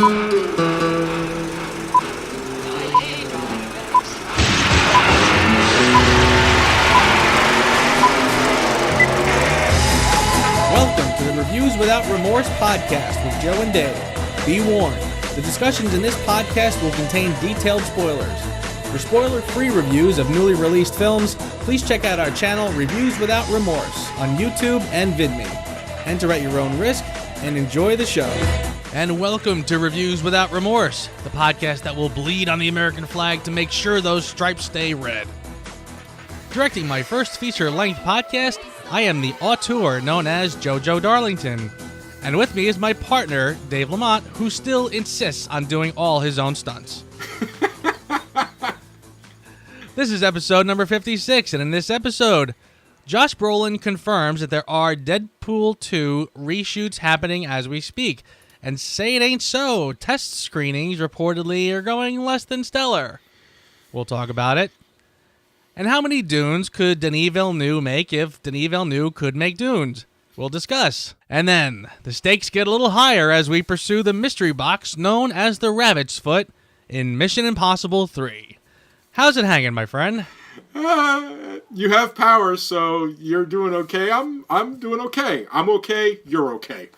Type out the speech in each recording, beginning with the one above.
Welcome to the Reviews Without Remorse podcast with Joe and Dave. Be warned, the discussions in this podcast will contain detailed spoilers. For spoiler-free reviews of newly released films, please check out our channel Reviews Without Remorse on YouTube and VidMe. Enter at your own risk and enjoy the show. And welcome to Reviews Without Remorse, the podcast that will bleed on the American flag to make sure those stripes stay red. Directing my first feature-length podcast, I am the auteur known as JoJo Darlington. And with me is my partner, Dave Lamont, who still insists on doing all his own stunts. This is episode number 56, and in this episode, Josh Brolin confirms that there are Deadpool 2 reshoots happening as we speak. And say it ain't so, test screenings reportedly are going less than stellar. We'll talk about it. And how many Dunes could Denis Villeneuve make if Denis Villeneuve could make Dunes? We'll discuss. And then, the stakes get a little higher as we pursue the mystery box known as the Rabbit's Foot in Mission Impossible 3. How's it hanging, my friend? You have powers, so you're doing okay. I'm doing okay. I'm okay. You're okay.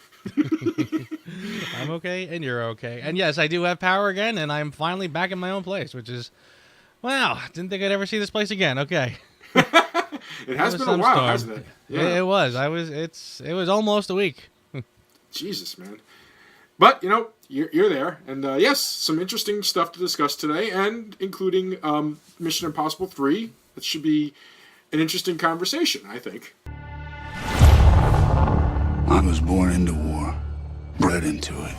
I'm okay, and you're okay. And yes, I do have power again, and I'm finally back in my own place, which is, wow, didn't think I'd ever see this place again. Okay. It has been a while, storm. hasn't it? Yeah. It was. It was almost a week. Jesus, man. But, you're there. And, yes, some interesting stuff to discuss today, and including Mission Impossible 3. It should be an interesting conversation, I think. I was born into war, bred into it.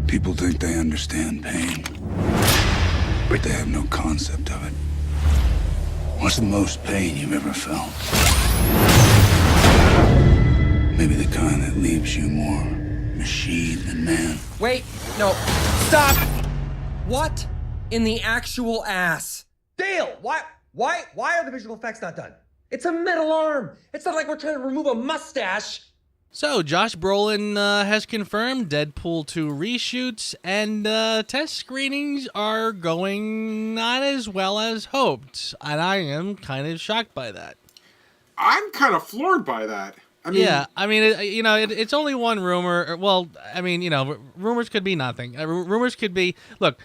People think they understand pain, but they have no concept of it. What's the most pain you've ever felt? Maybe the kind that leaves you more machine than man. Wait, no, stop! What in the actual ass? Dale, why are the visual effects not done? It's a metal arm. It's not like we're trying to remove a mustache. So, Josh Brolin has confirmed Deadpool 2 reshoots, and test screenings are going not as well as hoped, and I am kind of shocked by that. I'm kind of floored by that. It's only one rumor. Well, rumors could be nothing. Rumors could be, look,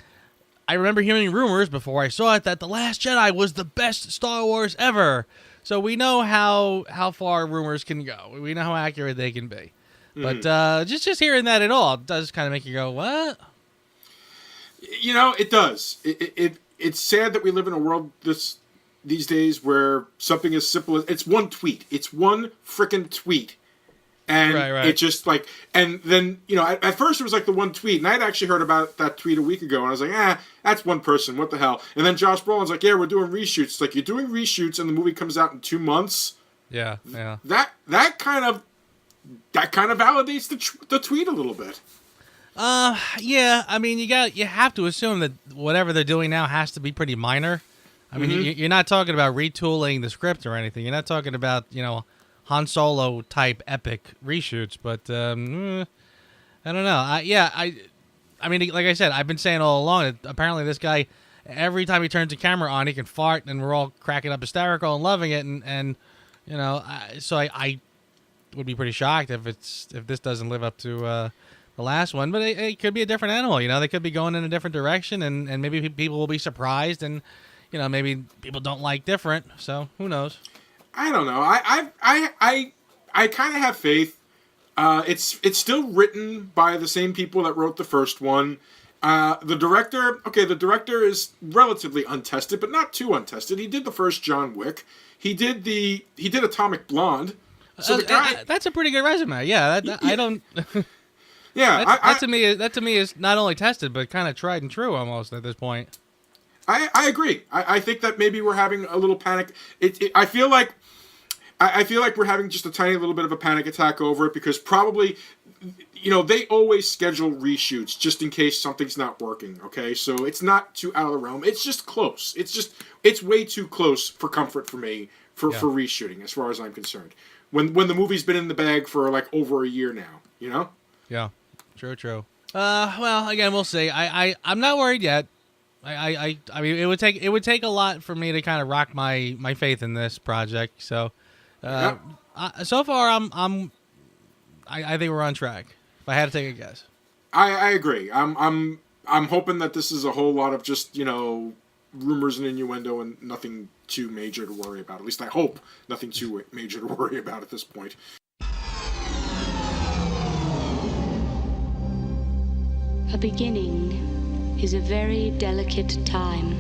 I remember hearing rumors before I saw it that The Last Jedi was the best Star Wars ever. So we know how far rumors can go. We know how accurate they can be. But just hearing that at all does kind of make you go, what? It does. It's sad that we live in a world these days where something as simple as it's one tweet. It's one frickin' tweet. And right. it just and then, at first it was like the one tweet, and I'd actually heard about that tweet a week ago, and I was like, that's one person, what the hell? And then Josh Brolin's like, yeah, we're doing reshoots. It's like, you're doing reshoots, and the movie comes out in 2 months? Yeah. That kind of validates the tweet a little bit. Yeah, I mean, you have to assume that whatever they're doing now has to be pretty minor. I mean, you're not talking about retooling the script or anything. You're not talking about, Han Solo type epic reshoots, but I don't know. I mean, like I said, I've been saying all along that apparently this guy, every time he turns the camera on, he can fart, and we're all cracking up hysterical and loving it, and so I would be pretty shocked if this doesn't live up to the last one, but it could be a different animal. They could be going in a different direction, and maybe people will be surprised, and maybe people don't like different. So who knows? I don't know. I kind of have faith. It's still written by the same people that wrote the first one. The director is relatively untested, but not too untested. He did the first John Wick. He did Atomic Blonde. So the guy, that's a pretty good resume. Yeah, I don't. Yeah, that to me is not only tested but kind of tried and true almost at this point. I agree. I think that maybe we're having a little panic. I feel like we're having just a tiny little bit of a panic attack over it because probably, they always schedule reshoots just in case something's not working. Okay, so it's not too out of the realm. It's just close. It's way too close for comfort for me for reshooting as far as I'm concerned. When the movie's been in the bag for like over a year now, Yeah. True. Well, again, we'll see. I'm not worried yet. I mean, it would take a lot for me to kind of rock my faith in this project. So, so far, I think we're on track. If I had to take a guess, I agree. I'm hoping that this is a whole lot of just rumors and innuendo and nothing too major to worry about. At least I hope nothing too major to worry about at this point. A beginning is a very delicate time.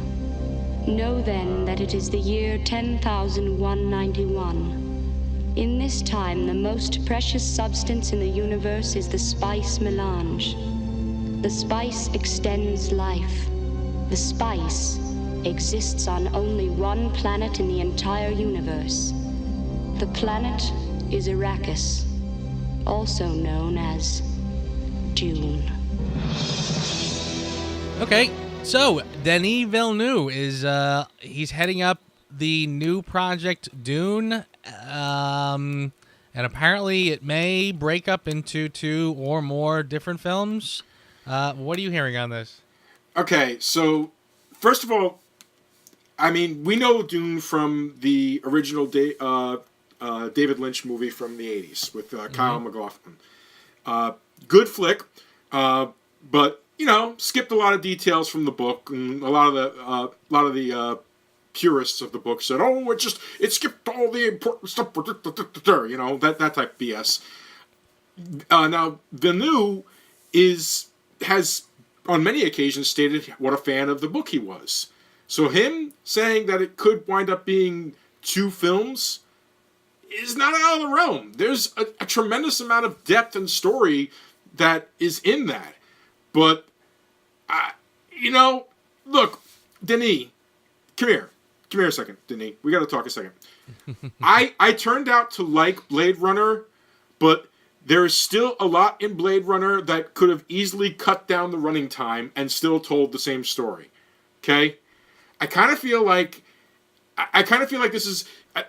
Know then that it is the year 10,191. In this time, the most precious substance in the universe is the spice melange. The spice extends life. The spice exists on only one planet in the entire universe. The planet is Arrakis, also known as Dune. Okay, so Denis Villeneuve is he's heading up the new project Dune, and apparently it may break up into 2 or more different films. What are you hearing on this? Okay, so first of all, I mean, we know Dune from the original David Lynch movie from the 80s with Kyle MacLachlan. Good flick, but skipped a lot of details from the book, and a lot of the purists of the book said, "Oh, it skipped all the important stuff," that type of BS. Now Villeneuve has on many occasions stated what a fan of the book he was. So him saying that it could wind up being 2 films is not out of the realm. There's a tremendous amount of depth and story that is in that. But, look, Denis, come here a second, Denis. We got to talk a second. I turned out to like Blade Runner, but there is still a lot in Blade Runner that could have easily cut down the running time and still told the same story. Okay? I kind of feel like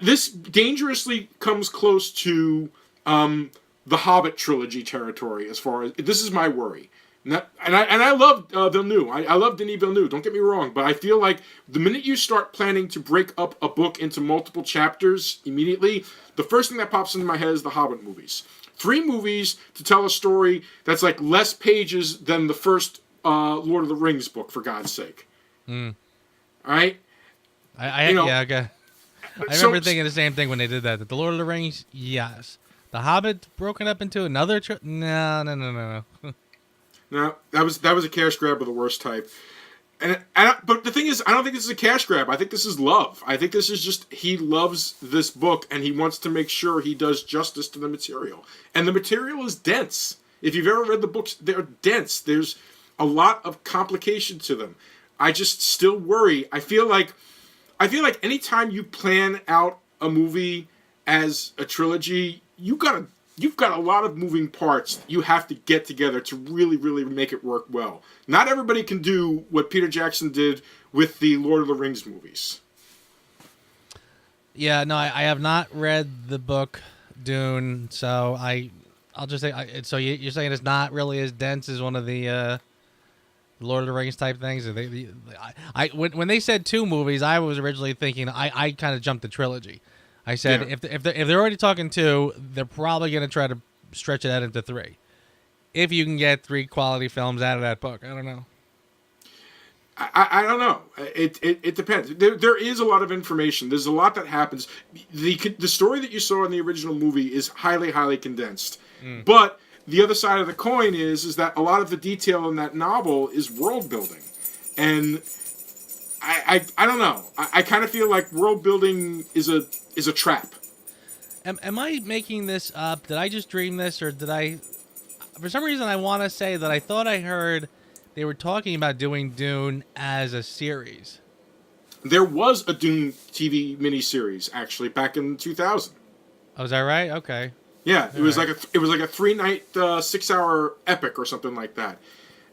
this dangerously comes close to the Hobbit trilogy territory as far as this is my worry. And I love Villeneuve. I love Denis Villeneuve. Don't get me wrong, but I feel like the minute you start planning to break up a book into multiple chapters immediately, the first thing that pops into my head is the Hobbit movies. 3 movies to tell a story that's like less pages than the first Lord of the Rings book, for God's sake. All right? Yeah, okay. I remember thinking the same thing when they did that. That the Lord of the Rings, yes. The Hobbit broken up into another no. No, that was a cash grab of the worst type. But the thing is, I don't think this is a cash grab. I think this is love. I think this is just he loves this book and he wants to make sure he does justice to the material. And the material is dense. If you've ever read the books, they're dense. There's a lot of complication to them. I just still worry. I feel like anytime you plan out a movie as a trilogy, you've got a lot of moving parts you have to get together to really, really make it work well. Not everybody can do what Peter Jackson did with the Lord of the Rings movies. Yeah, no, I have not read the book Dune, so I'll just say. So you're saying it's not really as dense as one of the Lord of the Rings type things? When they said 2 movies, I was originally thinking I kind of jumped the trilogy. I said if they're already talking 2, they're probably going to try to stretch it out into 3. If you can get 3 quality films out of that book, I don't know. I don't know. It depends. There is a lot of information. There's a lot that happens. The story that you saw in the original movie is highly, highly condensed. But the other side of the coin is that a lot of the detail in that novel is world building, and I don't know. I kind of feel like world building is a trap. Am I making this up? Did I just dream this, or did I? For some reason, I want to say that I thought I heard they were talking about doing Dune as a series. There was a Dune TV miniseries actually back in 2000. Oh, is that right? Okay. Yeah, it was like a 3-night, 6-hour epic or something like that,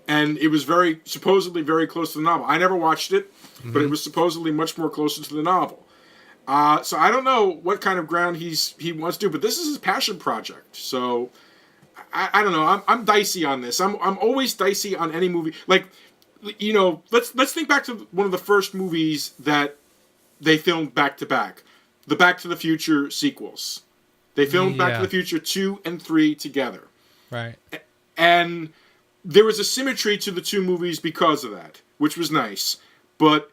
and it was supposedly very close to the novel. I never watched it, but it was supposedly much more closer to the novel. So I don't know what kind of ground he wants to do, but this is his passion project. So I don't know. I'm dicey on this. I'm always dicey on any movie. Like, you know, let's think back to one of the first movies that they filmed back to back, the Back to the Future sequels. They filmed Back to the Future 2 and 3 together. Right. And there was a symmetry to the two movies because of that, which was nice. But,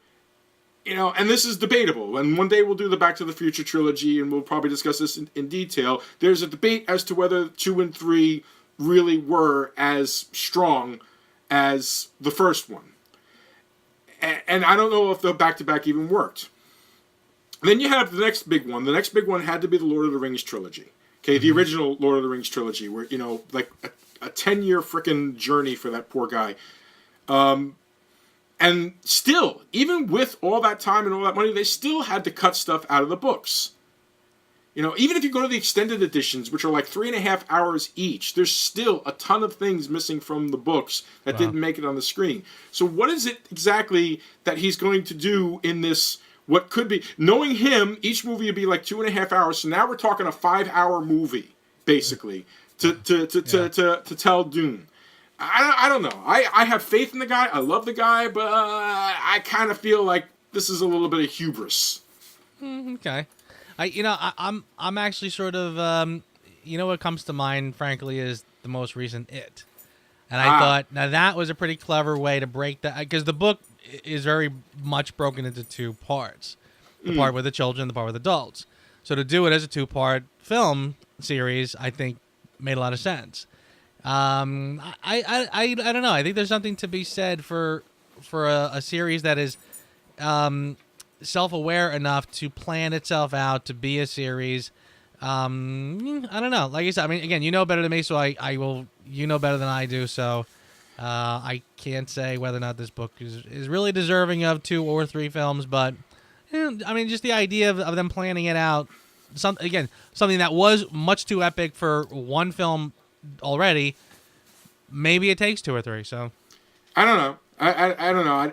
you know, and this is debatable. And one day we'll do the Back to the Future trilogy, and we'll probably discuss this in detail. There's a debate as to whether 2 and 3 really were as strong as the first one. And I don't know if the back-to-back even worked. Then you have the next big one. The next big one had to be the Lord of the Rings trilogy. Okay, the original Lord of the Rings trilogy, where, you know, like a 10-year frickin' journey for that poor guy. And still, even with all that time and all that money, they still had to cut stuff out of the books. You know, even if you go to the extended editions, which are like 3.5 hours each, there's still a ton of things missing from the books that didn't make it on the screen. So what is it exactly that he's going to do in this, what could be, knowing him, each movie would be like 2.5 hours, so now we're talking a 5-hour movie, basically, to tell Dune. I don't know. I have faith in the guy, I love the guy, but I kind of feel like this is a little bit of hubris. Okay. I'm actually sort of, you know, what comes to mind, frankly, is the most recent It. And I thought, now that was a pretty clever way to break that, because the book is very much broken into two parts. The part with the children, the part with adults. So to do it as a 2-part film series, I think made a lot of sense. I don't know. I think there's something to be said for a series that is self-aware enough to plan itself out to be a series. I don't know. Like I said, I mean, again, you know better than me, so I will. You know better than I do, so I can't say whether or not this book is really deserving of 2 or 3 films. But I mean, just the idea of them planning it out. Something that was much too epic for one film already. Maybe it takes 2 or 3. So I don't know. I don't know.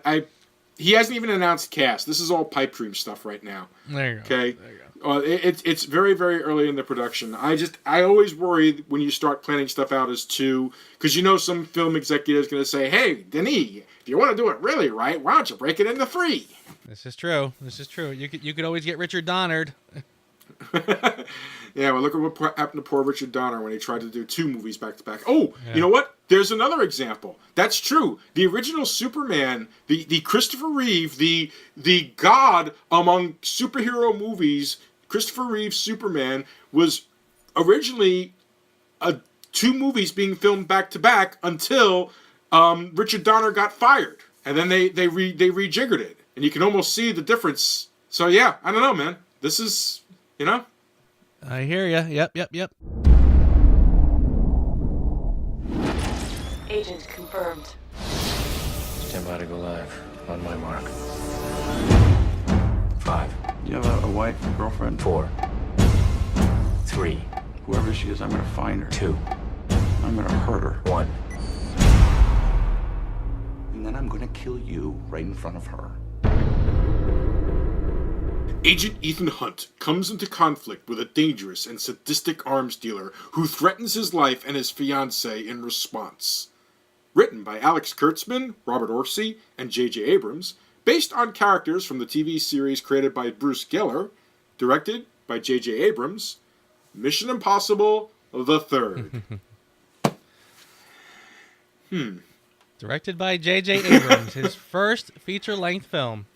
He hasn't even announced cast. This is all pipe dream stuff right now. There you go. Okay. There you go. It's very, very early in the production. I always worry when you start planning stuff out as 2, because you know some film executive is going to say, "Hey, Denis, if you want to do it really right, why don't you break it into 3?" This is true. You could always get Richard Donner. Yeah, well, look at what happened to poor Richard Donner when he tried to do 2 movies back to back. Oh, You know what? There's another example. That's true. The original Superman, the Christopher Reeve, the god among superhero movies, Christopher Reeve's Superman, was originally 2 movies being filmed back to back until Richard Donner got fired, and then they rejiggered it, and you can almost see the difference. So yeah, I don't know, man. This is, you know. I hear ya. Yep. Agent confirmed. Stand by to go live. On my mark. 5. You have a wife, a girlfriend? 4. 3. Whoever she is, I'm gonna find her. 2. I'm gonna hurt her. 1. And then I'm gonna kill you right in front of her. Agent Ethan Hunt comes into conflict with a dangerous and sadistic arms dealer who threatens his life and his fiancée in response. Written by Alex Kurtzman, Robert Orsi, and J.J. Abrams, based on characters from the TV series created by Bruce Geller, directed by J.J. Abrams, Mission Impossible the Third. Directed by J.J. Abrams, his first feature-length film.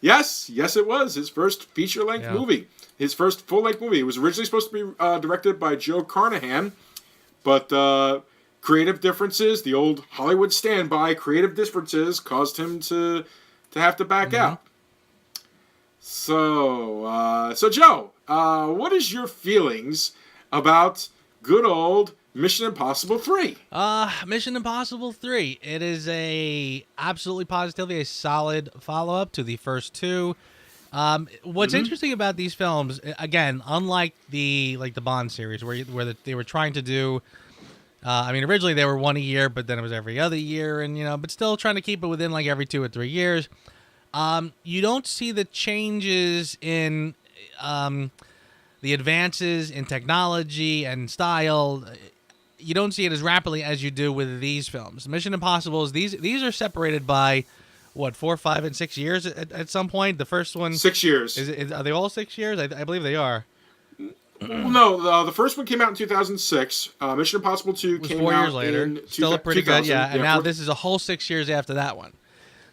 Yes, it was his first feature-length movie. His first full-length movie. It was originally supposed to be directed by Joe Carnahan, but creative differences, the old Hollywood standby, creative differences caused him to have to back out. So Joe, what is your feelings about good old Mission Impossible 3? Mission Impossible 3. It is absolutely positively a solid follow-up to the first 2. What's interesting about these films, again, unlike the Bond series, where they were trying to do, originally they were 1 a year, but then it was every other year, and but still trying to keep it within like every 2 or 3 years. You don't see the changes in the advances in technology and style you don't see it as rapidly as you do with these films. Mission Impossible these are separated by what 4, 5, and 6 years at some point. The first one 6 years. Are they all 6 years? I believe they are. Well, no, the first one came out in 2006. Mission Impossible 2 came 4 out years later. in Still a pretty good, yeah. And now this is a whole 6 years after that one.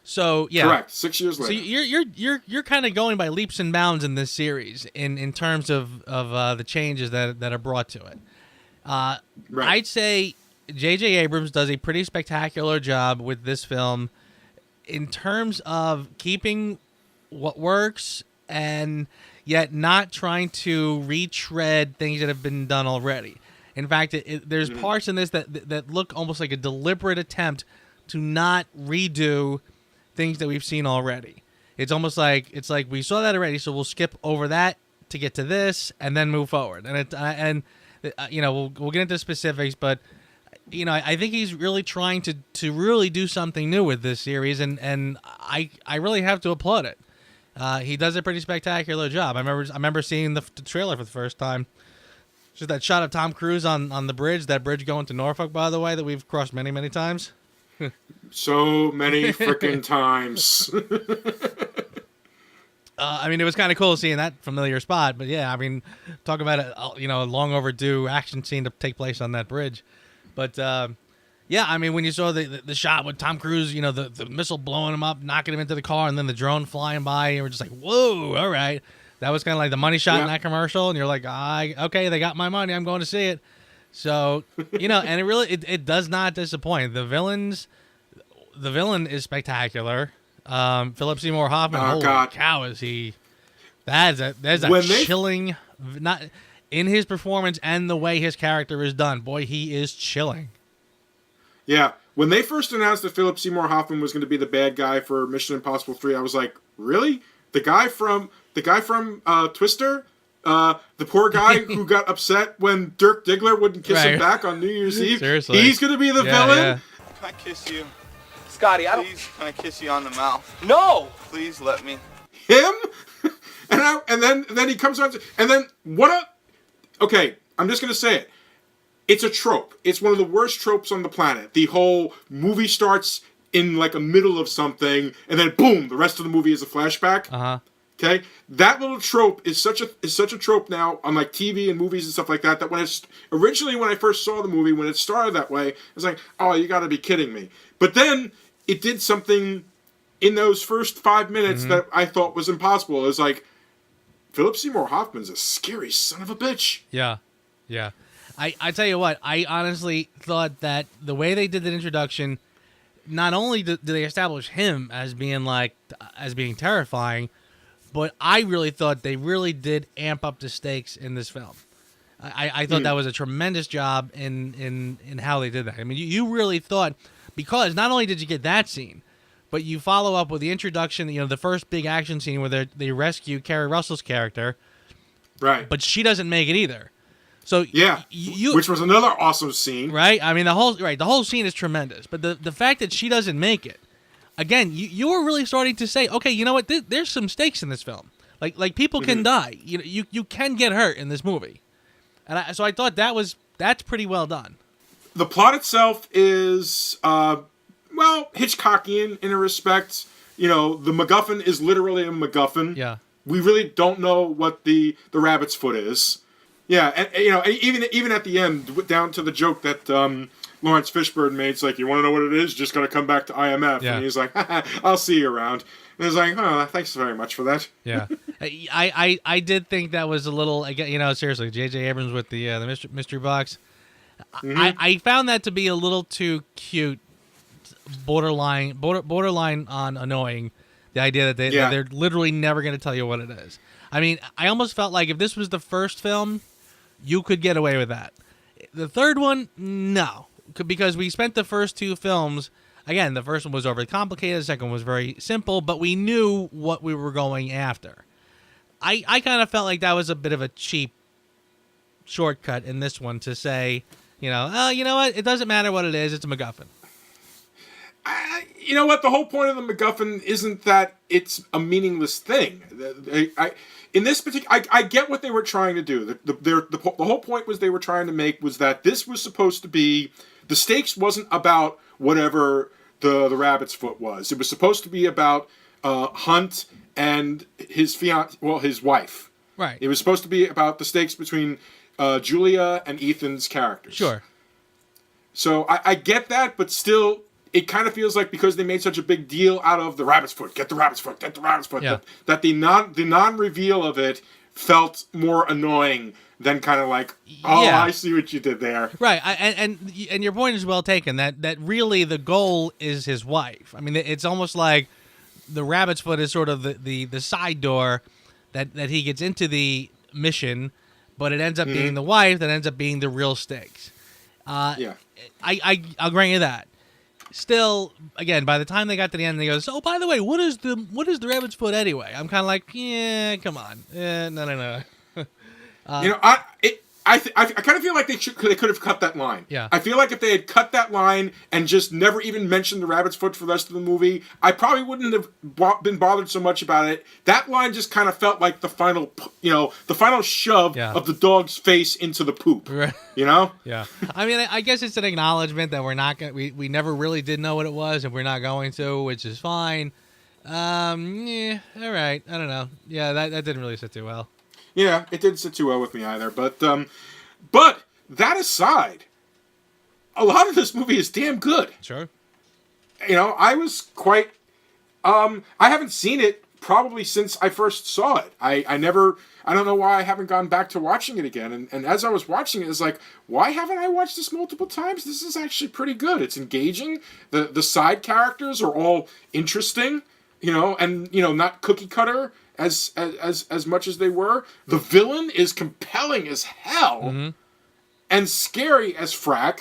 So yeah, correct. 6 years later. So you're kind of going by leaps and bounds in this series in terms of the changes that are brought to it. Right. I'd say J.J. Abrams does a pretty spectacular job with this film in terms of keeping what works and yet not trying to retread things that have been done already. In fact, there's parts in this that look almost like a deliberate attempt to not redo things that we've seen already. It's almost like we saw that already, so we'll skip over that to get to this and then move forward. And we'll get into specifics, but I think he's really trying to really do something new with this series, and I really have to applaud it. He does a pretty spectacular job. I remember seeing the trailer for the first time. Just that shot of Tom Cruise on the bridge, that bridge going to Norfolk, by the way, that we've crossed many, many times. So many freaking times. It was kind of cool seeing that familiar spot, but yeah, talk about a long overdue action scene to take place on that bridge. But when you saw the shot with Tom Cruise, the missile blowing him up, knocking him into the car, and then the drone flying by, and we're just like, whoa, all right. That was kind of like the money shot in that commercial, and you're like, okay, they got my money, I'm going to see it. So, and it does not disappoint. The villain is spectacular. Philip Seymour Hoffman, holy cow, is he? That's a chilling, not in his performance and the way his character is done. Boy, he is chilling. Yeah, when they first announced that Philip Seymour Hoffman was going to be the bad guy for Mission Impossible 3, I was like, really? The guy from Twister? The poor guy who got upset when Dirk Diggler wouldn't kiss him back on New Year's Eve? Seriously. He's going to be the villain? Yeah. Can I kiss you? Scotty, Please, can I kiss you on the mouth? No! Please let me. Him? and then he comes on and then okay, I'm just going to say it. It's a trope. It's one of the worst tropes on the planet. The whole movie starts in like a middle of something, and then boom, the rest of the movie is a flashback. Uh-huh. Okay, that little trope is such a trope now on like TV and movies and stuff like that. That when I first saw the movie, when it started that way, I was like, oh, you got to be kidding me. But then it did something in those first 5 minutes that I thought was impossible. It was like, Philip Seymour Hoffman's a scary son of a bitch. Yeah. I tell you what, I honestly thought that the way they did that introduction, not only did they establish him as being terrifying, but I really thought they really did amp up the stakes in this film. I thought that was a tremendous job in how they did that. You really thought, because not only did you get that scene, but you follow up with the introduction, the first big action scene where they rescue Kerry Russell's character. Right. But she doesn't make it either. So yeah, which was another awesome scene. Right? The whole scene is tremendous. But the fact that she doesn't make it, again, you were really starting to say, okay, you know what? There's some stakes in this film. Like people can die. You can get hurt in this movie. And so I thought that's pretty well done. The plot itself is Hitchcockian in a respect. The MacGuffin is literally a MacGuffin. Yeah. We really don't know what the rabbit's foot is. Yeah, and even at the end, down to the joke that Lawrence Fishburne made, it's like, you want to know what it is? Just got to come back to IMF. Yeah. And he's like, I'll see you around. And he's like, oh, thanks very much for that. Yeah. I did think that was a little, seriously, J.J. Abrams with the mystery box. I found that to be a little too cute, borderline on annoying, the idea that they're literally never going to tell you what it is. I almost felt like if this was the first film, you could get away with that. The third one, no. Because we spent the first two films, again, the first one was overly complicated, the second one was very simple, but we knew what we were going after. I kind of felt like that was a bit of a cheap shortcut in this one to say, you know what, it doesn't matter what it is, it's a MacGuffin. you know what? The whole point of the MacGuffin isn't that it's a meaningless thing. In this particular, I get what they were trying to do. The whole point was they were trying to make was that this was supposed to be, the stakes wasn't about whatever the rabbit's foot was. It was supposed to be about Hunt and his his wife. Right. It was supposed to be about the stakes between Julia and Ethan's characters. Sure. So I get that, but still, it kind of feels like because they made such a big deal out of the rabbit's foot, get the rabbit's foot, Yeah. that the non-reveal of it felt more annoying than kind of like, oh, Yeah. I see what you did there. Right, and your point is well taken. That really the goal is his wife. I mean, it's almost like the rabbit's foot is sort of the side door that he gets into the mission, but it ends up being the wife that ends up being the real stakes. Yeah. I'll grant you that. Still, again, by the time they got to the end, they go, "Oh, by the way, what is the rabbit's foot anyway?" I'm kind of like, "Yeah, come on, no." I kind of feel like they could have cut that line. Yeah. I feel like if they had cut that line and just never even mentioned the rabbit's foot for the rest of the movie, I probably wouldn't have been bothered so much about it. That line just kind of felt like the final shove of the dog's face into the poop. Right. You know? Yeah. I mean, I guess it's an acknowledgement that we're not going. We never really did know what it was, and we're not going to, which is fine. Yeah. All right. I don't know. Yeah, that didn't really sit too well. Yeah, it didn't sit too well with me either. But that aside, a lot of this movie is damn good. Sure. You know, I was quite. I haven't seen it probably since I first saw it. I don't know why I haven't gone back to watching it again. And as I was watching it, it's like, why haven't I watched this multiple times? This is actually pretty good. It's engaging. The side characters are all interesting, you know, and, you know, not cookie cutter as much as they were. The villain is compelling as hell and scary as frack.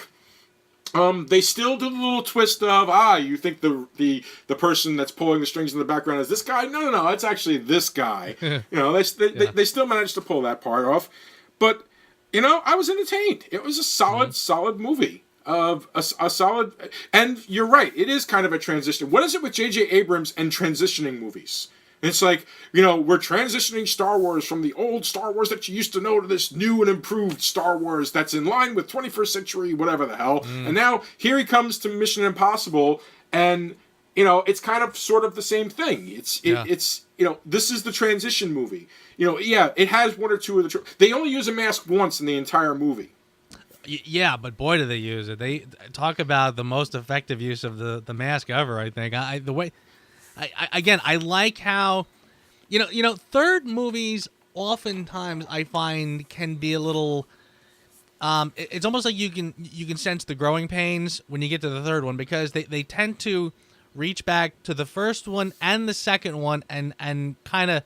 They still do the little twist of, you think the person that's pulling the strings in the background is this guy? No, it's actually this guy. You know, they still managed to pull that part off. But, you know, I was entertained. It was a solid movie. Of a solid, and you're right, it is kind of a transition. What is it with J.J. Abrams and transitioning movies? It's like, you know, we're transitioning Star Wars from the old Star Wars that you used to know to this new and improved Star Wars that's in line with 21st century, whatever the hell. And now here he comes to Mission Impossible, and, you know, it's kind of sort of the same thing. It's you know, this is the transition movie. You know, yeah, it has one or two of the... They only use a mask once in the entire movie. Yeah, but boy, do they use it. They talk about the most effective use of the mask ever, I think. I like how, you know, third movies oftentimes I find can be a little, it's almost like you can sense the growing pains when you get to the third one, because they tend to reach back to the first one and the second one and kind of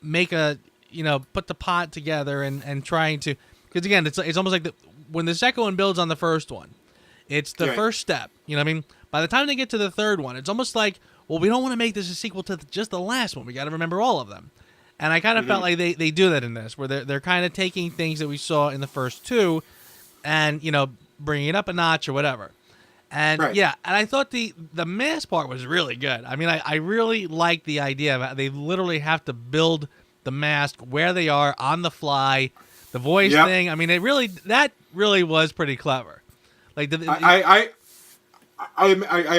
make a, you know, put the pot together and trying to, because again, it's almost like when the second one builds on the first one, it's the first step. You know what I mean? By the time they get to the third one, it's almost like, well, we don't want to make this a sequel to just the last one. We got to remember all of them. And I kind of felt like they do that in this, where they're kind of taking things that we saw in the first two and, you know, bringing it up a notch or whatever. And and I thought the mask part was really good. I mean, I really like the idea of they literally have to build the mask where they are on the fly. The voice thing, I mean, that really was pretty clever. Like I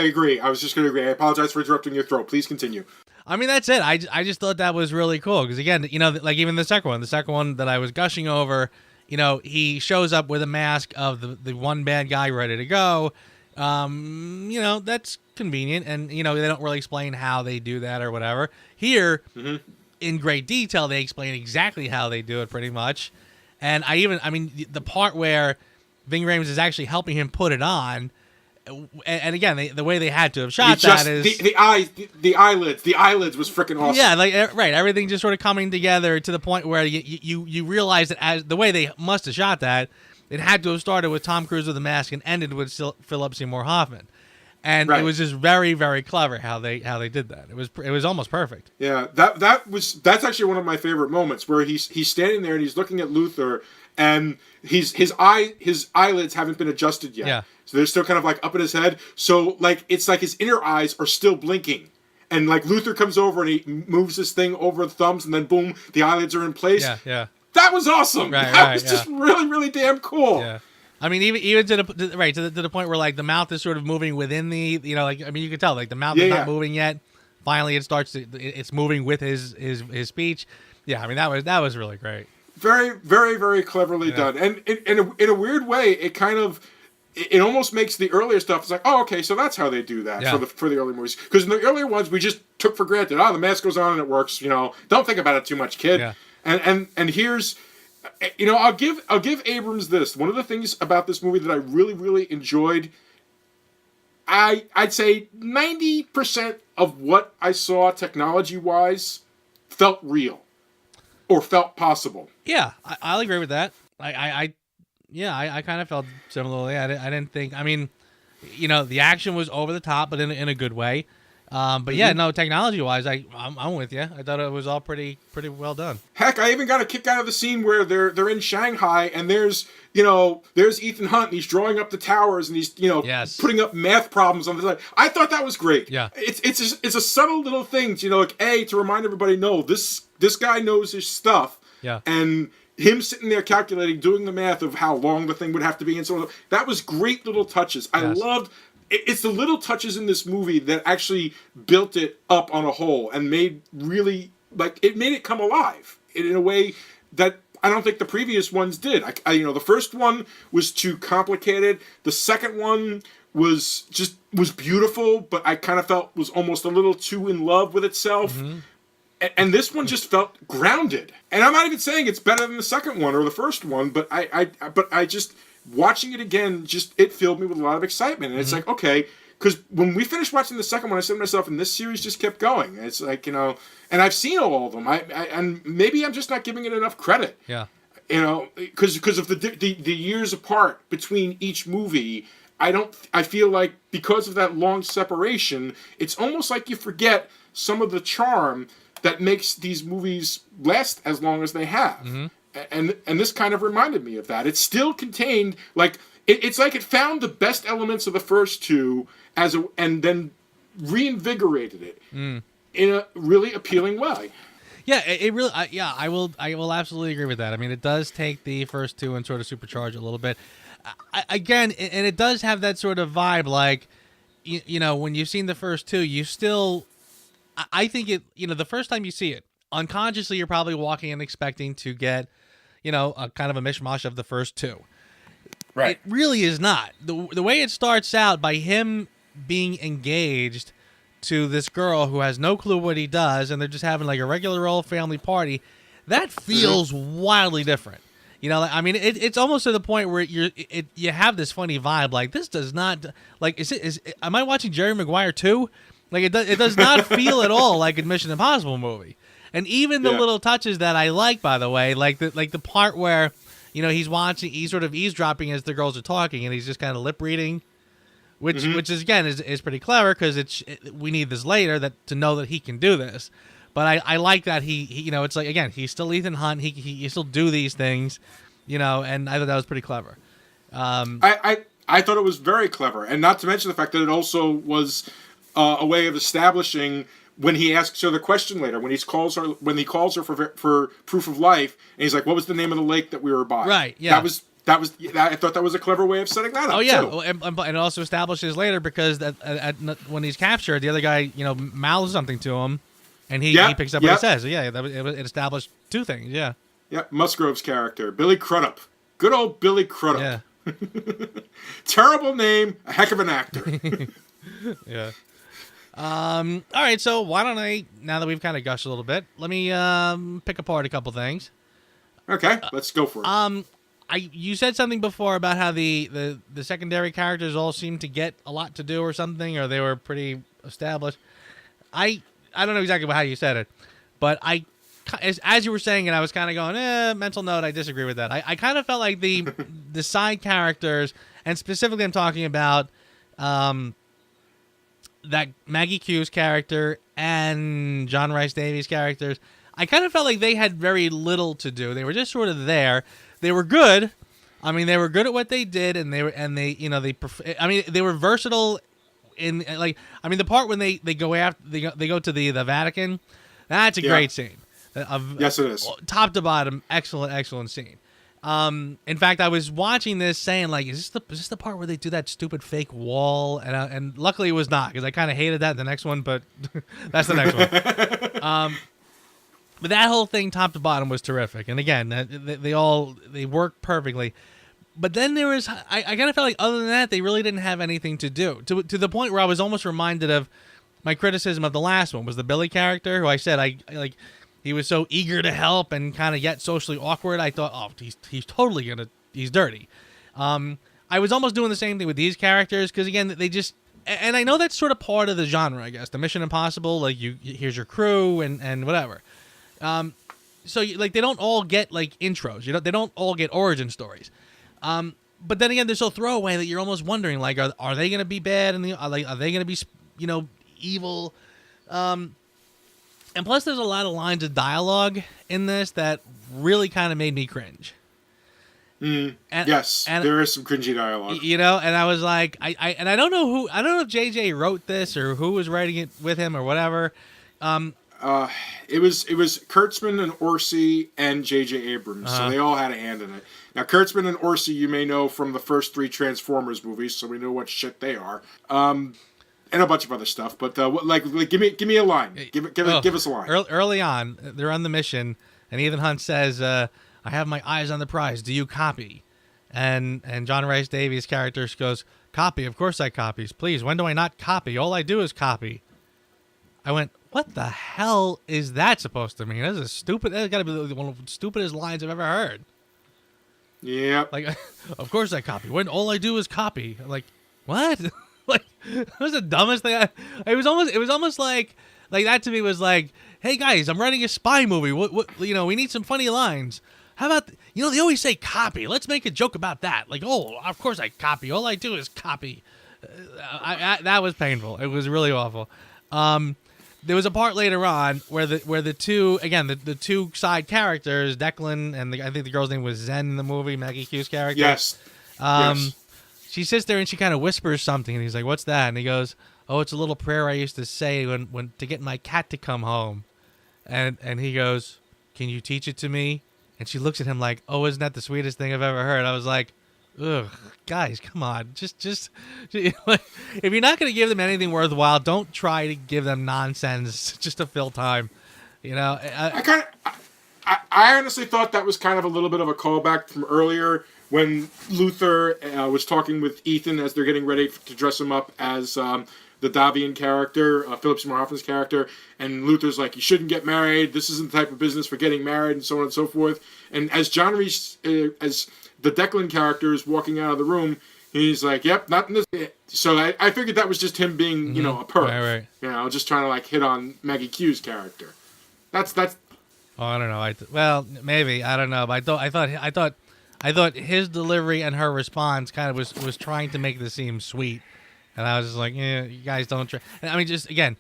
agree. I was just going to agree. I apologize for interrupting your throat. Please continue. I mean, that's it. I just thought that was really cool because, again, you know, like even the second one that I was gushing over, you know, he shows up with a mask of the one bad guy ready to go. You know, that's convenient, and you know they don't really explain how they do that or whatever. Here, in great detail, they explain exactly how they do it, pretty much. And I mean, the part where Ving Rhames is actually helping him put it on, and again, the way they had to have shot that is the eyelids was freaking awesome. Yeah, like right, everything just sort of coming together to the point where you realize that as the way they must have shot that, it had to have started with Tom Cruise with the mask and ended with Philip Seymour Hoffman. And it was just very, very clever how they did that. It was almost perfect. Yeah, that's actually one of my favorite moments where he's standing there and he's looking at Luther, and his eyelids haven't been adjusted yet. Yeah. So they're still kind of like up in his head. So like it's like his inner eyes are still blinking. And like Luther comes over and he moves this thing over the thumbs, and then boom, the eyelids are in place. Yeah, yeah. That was awesome. Right, that right, was yeah. just really, really damn cool. Yeah. I mean, even to the point where like the mouth is sort of moving within the, you know, like, I mean, you can tell like the mouth is not moving yet. Finally, it's moving with his speech. Yeah, I mean that was really great. Very, very, very cleverly done. And in a weird way, it kind of it almost makes the earlier stuff. It's like, oh, okay, so that's how they do that for the early movies. Because in the earlier ones, we just took for granted. Oh, the mask goes on and it works. You know, don't think about it too much, kid. Yeah. And here's, you know, I'll give Abrams this. One of the things about this movie that I really, really enjoyed, I'd say 90% of what I saw technology-wise felt real or felt possible. Yeah, I'll agree with that. I kind of felt similarly. I didn't think. I mean, you know, the action was over the top, but in a good way. But yeah, no, technology-wise, I'm with you. I thought it was all pretty well done. Heck, I even got a kick out of the scene where they're in Shanghai and there's Ethan Hunt and he's drawing up the towers and he's putting up math problems on the side. I thought that was great. Yeah, it's a subtle little thing, like to remind everybody, no, this guy knows his stuff. Yeah, and him sitting there calculating, doing the math of how long the thing would have to be and so on. That was great little touches. I loved. It's the little touches in this movie that actually built it up on a whole and made it come alive in a way that I don't think the previous ones did. The first one was too complicated. The second one was beautiful, but I kind of felt was almost a little too in love with itself. Mm-hmm. And this one just felt grounded. And I'm not even saying it's better than the second one or the first one, but I just watching it again, it filled me with a lot of excitement. And it's like, okay, because when we finished watching the second one, I said to myself, and this series just kept going. And it's like, and I've seen all of them. And maybe I'm just not giving it enough credit. Yeah. Because of the years apart between each movie, I feel like because of that long separation, it's almost like you forget some of the charm that makes these movies last as long as they have. Mm-hmm. And this kind of reminded me of that. It still contained, it's like it found the best elements of the first two and then reinvigorated it in a really appealing way. Yeah, it really. I will absolutely agree with that. I mean, it does take the first two and sort of supercharge it a little bit. Again, and it does have that sort of vibe, like, when you've seen the first two, you still. I think it. The first time you see it, unconsciously, you're probably walking and expecting to get, a kind of a mishmash of the first two. Right. It really is not. The way it starts out by him being engaged to this girl who has no clue what he does, and they're just having like a regular old family party, that feels wildly different. I mean, it's almost to the point where you have this funny vibe. Like, this does not, like, am I watching Jerry Maguire 2? Like, it does not feel at all like a Mission Impossible movie. And even the little touches that I like, by the way, like the part where, he's sort of eavesdropping as the girls are talking, and he's just kind of lip reading, which is again is pretty clever because we need this later to know that he can do this. But I like that he it's like, again, he's still Ethan Hunt. He still do these things, and I thought that was pretty clever. I thought it was very clever, and not to mention the fact that it also was a way of establishing when he asks her the question later, when he calls her for proof of life, and he's like, "What was the name of the lake that we were by?" Right. Yeah. I thought that was a clever way of setting that up. Oh yeah, too. And it also establishes later because when he's captured, the other guy mouths something to him, and he picks up what he says. So yeah, it established two things. Yeah. Yeah, Musgrove's character, Billy Crudup, good old Billy Crudup. Yeah. Terrible name, a heck of an actor. Yeah. All right, so why don't I, now that we've kind of gushed a little bit, let me pick apart a couple things. Okay, let's go for it. You said something before about how the secondary characters all seemed to get a lot to do or something, or they were pretty established. I don't know exactly how you said it, but as you were saying it, I was kind of going, mental note, I disagree with that. I kind of felt like the side characters, and specifically I'm talking about that Maggie Q's character and John Rhys Davies' characters, I kind of felt like they had very little to do. They were just sort of there. they were good. I mean, they were good at what they did, and they were versatile. In like, I mean, the part when they go after they go to the Vatican, that's a great scene. Yes, it is. Top to bottom, excellent scene. In fact, I was watching this saying like, is this the part where they do that stupid fake wall? And luckily it was not, because I kind of hated that in the next one, but that's the next one. But that whole thing, top to bottom, was terrific. And again, they work perfectly. But then there was, I kind of felt like other than that, they really didn't have anything to do. To the point where I was almost reminded of my criticism of the last one, was the Billy character, who I said I like. He was so eager to help and kind of yet socially awkward. I thought, oh, he's dirty. I was almost doing the same thing with these characters, because again, they just, and I know that's sort of part of the genre, I guess. The Mission Impossible, like here's your crew and whatever. So like they don't all get like intros. They don't all get origin stories. But then again, they're so throwaway that you're almost wondering, like, are they going to be bad? And are they going to be, evil? And plus, there's a lot of lines of dialogue in this that really kind of made me cringe. And there is some cringy dialogue. And I was like, I don't know if JJ wrote this or who was writing it with him or whatever. It was Kurtzman and Orsi and J.J. Abrams, so they all had a hand in it. Now, Kurtzman and Orsi, you may know from the first 3 Transformers movies, so we know what shit they are, and a bunch of other stuff. But give me a line. Give us a line. Early on, they're on the mission, and Ethan Hunt says, "I have my eyes on the prize. Do you copy?" And John Rhys Davies' character goes, "Copy? Of course I copies. Please, when do I not copy? All I do is copy." I went, what the hell is that supposed to mean? That's got to be one of the stupidest lines I've ever heard. Yeah. Like, of course I copy. When all I do is copy. I'm like, what? Like, that was the dumbest thing. It was almost like that to me was like, hey guys, I'm writing a spy movie. What we need some funny lines. How about, they always say copy. Let's make a joke about that. Like, oh, of course I copy. All I do is copy. That was painful. It was really awful. There was a part later on where the two, again, the two side characters, Declan and I think the girl's name was Zen in the movie, Maggie Q's character. Yes. She sits there and she kind of whispers something, and he's like, "What's that?" And he goes, "Oh, it's a little prayer I used to say when to get my cat to come home." And he goes, "Can you teach it to me?" And she looks at him like, "Oh, isn't that the sweetest thing I've ever heard?" I was like, ugh, guys, come on. Just if you're not going to give them anything worthwhile, don't try to give them nonsense just to fill time. I honestly thought that was kind of a little bit of a callback from earlier when Luther was talking with Ethan as they're getting ready to dress him up as the Davian character, Philip Seymour Hoffman's character, and Luther's like, you shouldn't get married, this isn't the type of business for getting married, and so on and so forth. And as John Reese, as the Declan character is walking out of the room, he's like, yep, not in this. So I figured that was just him being, a perk. Right. Just trying to like hit on Maggie Q's character. That's. Oh, I don't know. Well, maybe, I don't know. But I thought his delivery and her response kind of was trying to make this seem sweet, and I was just like, yeah, you guys don't try. And I mean, just again,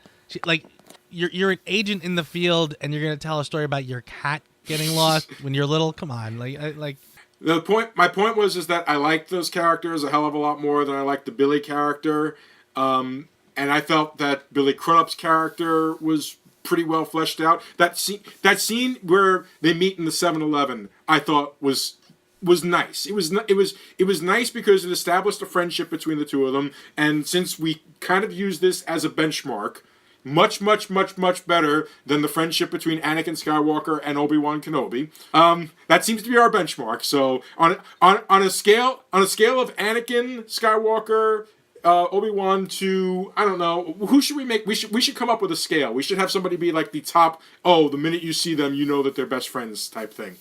you're an agent in the field, and you're gonna tell a story about your cat getting lost when you're little. Come on, like. My point was that I liked those characters a hell of a lot more than I liked the Billy character, and I felt that Billy Crudup's character was pretty well fleshed out. That scene where they meet in the 7-Eleven, I thought was nice. It was nice because it established a friendship between the two of them, and since we kind of use this as a benchmark, much better than the friendship between Anakin Skywalker and Obi-Wan Kenobi. That seems to be our benchmark. So on a scale of Anakin Skywalker, Obi-Wan to, I don't know, who should we make? We should come up with a scale. We should have somebody be like the top. Oh, the minute you see them, you know that they're best friends type thing.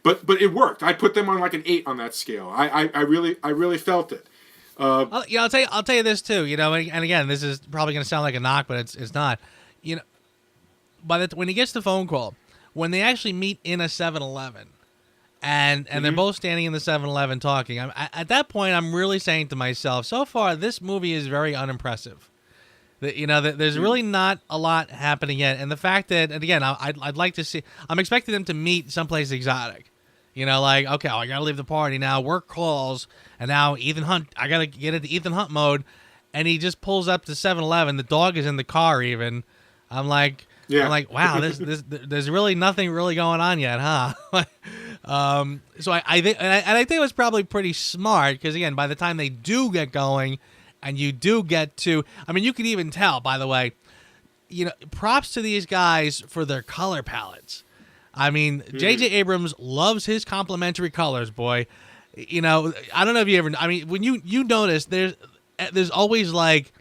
But it worked. I put them on like an 8 on that scale. I really felt it. I'll tell you this too. And again, this is probably going to sound like a knock, but it's not. When he gets the phone call, when they actually meet in a 7-Eleven, and they're both standing in the 7-Eleven talking, at that point, I'm really saying to myself, so far this movie is very unimpressive. There's really not a lot happening yet, and the fact that, and again, I'd like to see. I'm expecting them to meet someplace exotic. You know, like, okay, I gotta leave the party now. Work calls, and now Ethan Hunt. I gotta get into Ethan Hunt mode, and he just pulls up to 7-Eleven. The dog is in the car. Even, I'm like, wow, there's really nothing really going on yet, huh? So I think, and I think it was probably pretty smart because again, by the time they do get going, and you do get to, I mean, you can even tell. By the way, you know, props to these guys for their color palettes. I mean, J.J. Abrams loves his complementary colors, boy. You know, I don't know if you ever. I mean, when you notice, there's always like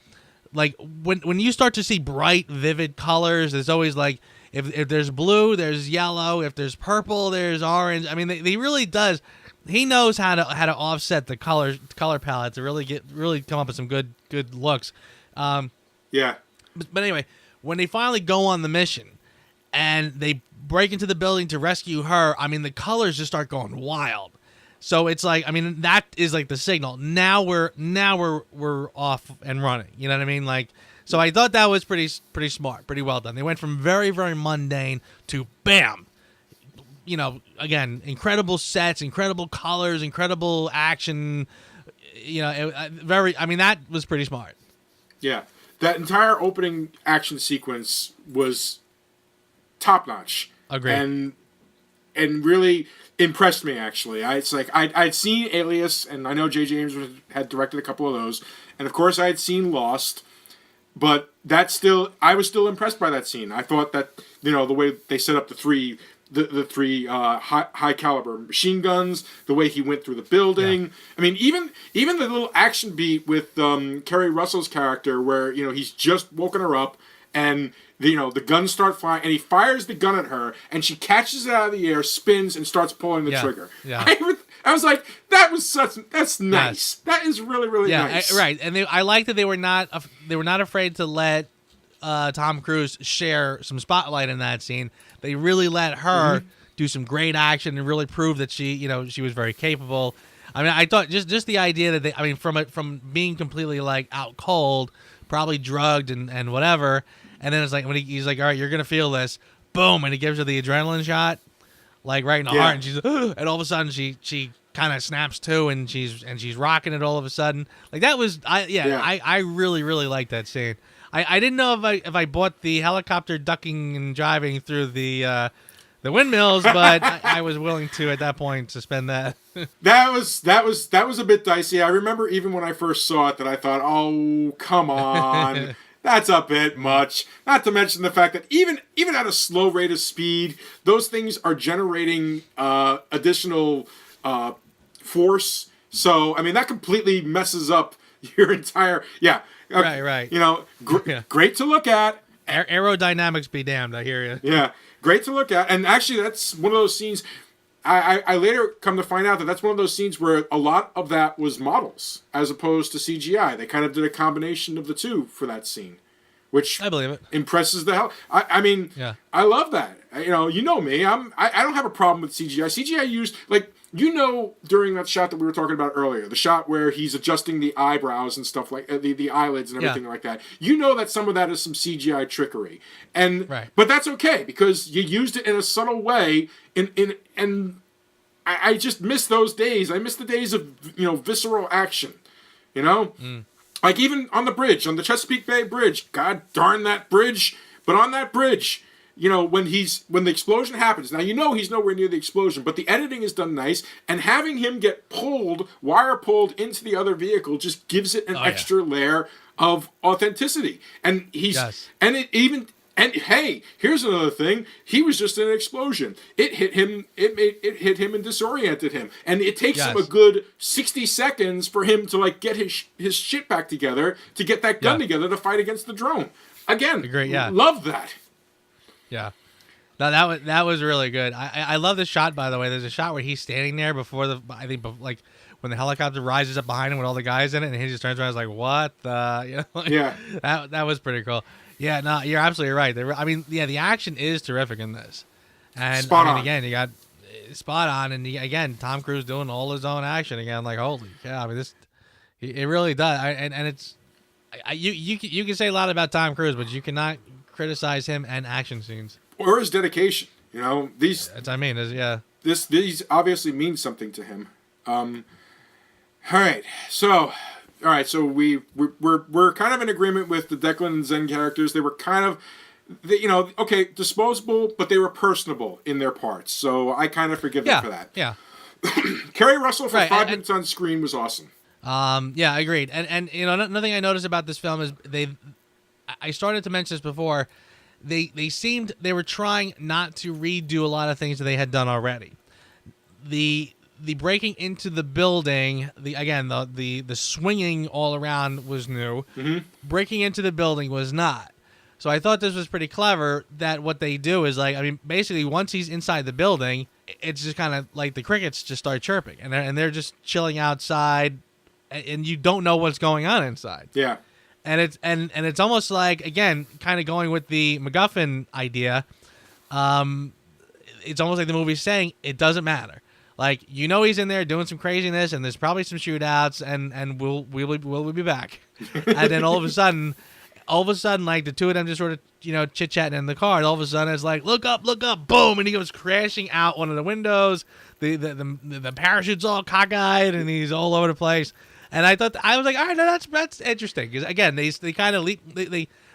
when you start to see bright, vivid colors, there's always like if there's blue, there's yellow. If there's purple, there's orange. I mean, they really does. He knows how to offset the color palette to really come up with some good looks. Yeah. But anyway, when they finally go on the mission and they break into the building to rescue her, I mean, the colors just start going wild. So it's like, I mean, that is like the signal. Now we're off and running. You know what I mean? Like, so I thought that was pretty smart, pretty well done. They went from very, very mundane to bam. You know, again, incredible sets, incredible colors, incredible action. You know, I mean, that was pretty smart. Yeah. That entire opening action sequence was top notch. Agreed. And really impressed me, actually. I'd seen Alias, and I know J.J. Abrams had directed a couple of those, and of course I had seen Lost, but I was still impressed by that scene. I thought that, you know, the way they set up the three high caliber machine guns, the way he went through the building. Yeah. I mean, even the little action beat with Kerry Russell's character, where, you know, he's just woken her up, and the guns start flying, and he fires the gun at her, and she catches it out of the air, spins, and starts pulling the trigger. Yeah. I was like, that's nice. Yes. That is really, really nice. Right. And I like that they were not afraid to let Tom Cruise share some spotlight in that scene. They really let her do some great action and really prove that she was very capable. I mean, I thought just the idea that from being completely like out cold, probably drugged and whatever. And then it's like when he's like, all right, you're going to feel this. Boom. And he gives her the adrenaline shot, like right in the heart. And she's, and all of a sudden she kind of snaps to, and she's rocking it all of a sudden. Like that was, I really, really liked that scene. I didn't know if I bought the helicopter ducking and driving through the windmills, but I was willing to at that point suspend that. That was a bit dicey. I remember even when I first saw it that I thought, oh, come on. That's a bit much. Not to mention the fact that even at a slow rate of speed, those things are generating additional force. So, I mean, that completely messes up your entire... Yeah. Right. You know, great to look at. Aerodynamics be damned, I hear you. Yeah, great to look at. And actually, that's one of those scenes... I later come to find out that that's one of those scenes where a lot of that was models as opposed to CGI. They kind of did a combination of the two for that scene, which I believe it impresses the hell. I mean, yeah. I love that. You know me. I don't have a problem with CGI. CGI used during that shot that we were talking about earlier, the shot where he's adjusting the eyebrows and stuff like the eyelids and everything like that. You know that some of that is some CGI trickery, but that's okay because you used it in a subtle way. And I just miss those days. I miss the days of visceral action. Like even on the bridge, on the Chesapeake Bay Bridge. God darn that bridge! But on that bridge, when the explosion happens. Now he's nowhere near the explosion, but the editing is done nice, and having him get wire pulled into the other vehicle just gives it an extra layer of authenticity. And And hey, here's another thing. He was just in an explosion. It hit him. It hit him and disoriented him. And it takes him a good 60 seconds for him to get his shit back together to get that gun together to fight against the drone. Again, love that. Yeah. No, that was really good. I love the shot, by the way. There's a shot where he's standing there before when the helicopter rises up behind him with all the guys in it, and he just turns around and is like, what the? That was pretty cool. Yeah, no, you're absolutely right. The action is terrific in this. And spot on. Again, you got spot on, and again, Tom Cruise doing all his own action again. Like, holy cow! I mean, it really does. And it's you can say a lot about Tom Cruise, but you cannot criticize him and action scenes or his dedication. That's what I mean. these obviously mean something to him. All right, so we're kind of in agreement with the Declan and Zen characters. They were kind of, okay, disposable, but they were personable in their parts. So I kind of forgive them for that. Yeah. Kerry Russell for 5 minutes on screen was awesome. Yeah, agreed. And another thing I noticed about this film is I started to mention this before. They were trying not to redo a lot of things that they had done already. The breaking into the building, the swinging all around was new. Mm-hmm. Breaking into the building was not. So I thought this was pretty clever that what they do is basically once he's inside the building, it's just kind of like the crickets just start chirping and they're just chilling outside and you don't know what's going on inside. Yeah. And it's almost like, again, kind of going with the MacGuffin idea. It's almost like the movie's saying it doesn't matter. Like, he's in there doing some craziness, and there's probably some shootouts, and we'll be back. And then all of a sudden, like the two of them just sort of chit chatting in the car. And all of a sudden, it's like look up, boom, and he goes crashing out one of the windows. The parachute's all cockeyed, and he's all over the place. And I was like, all right, no, that's interesting because again, they kind of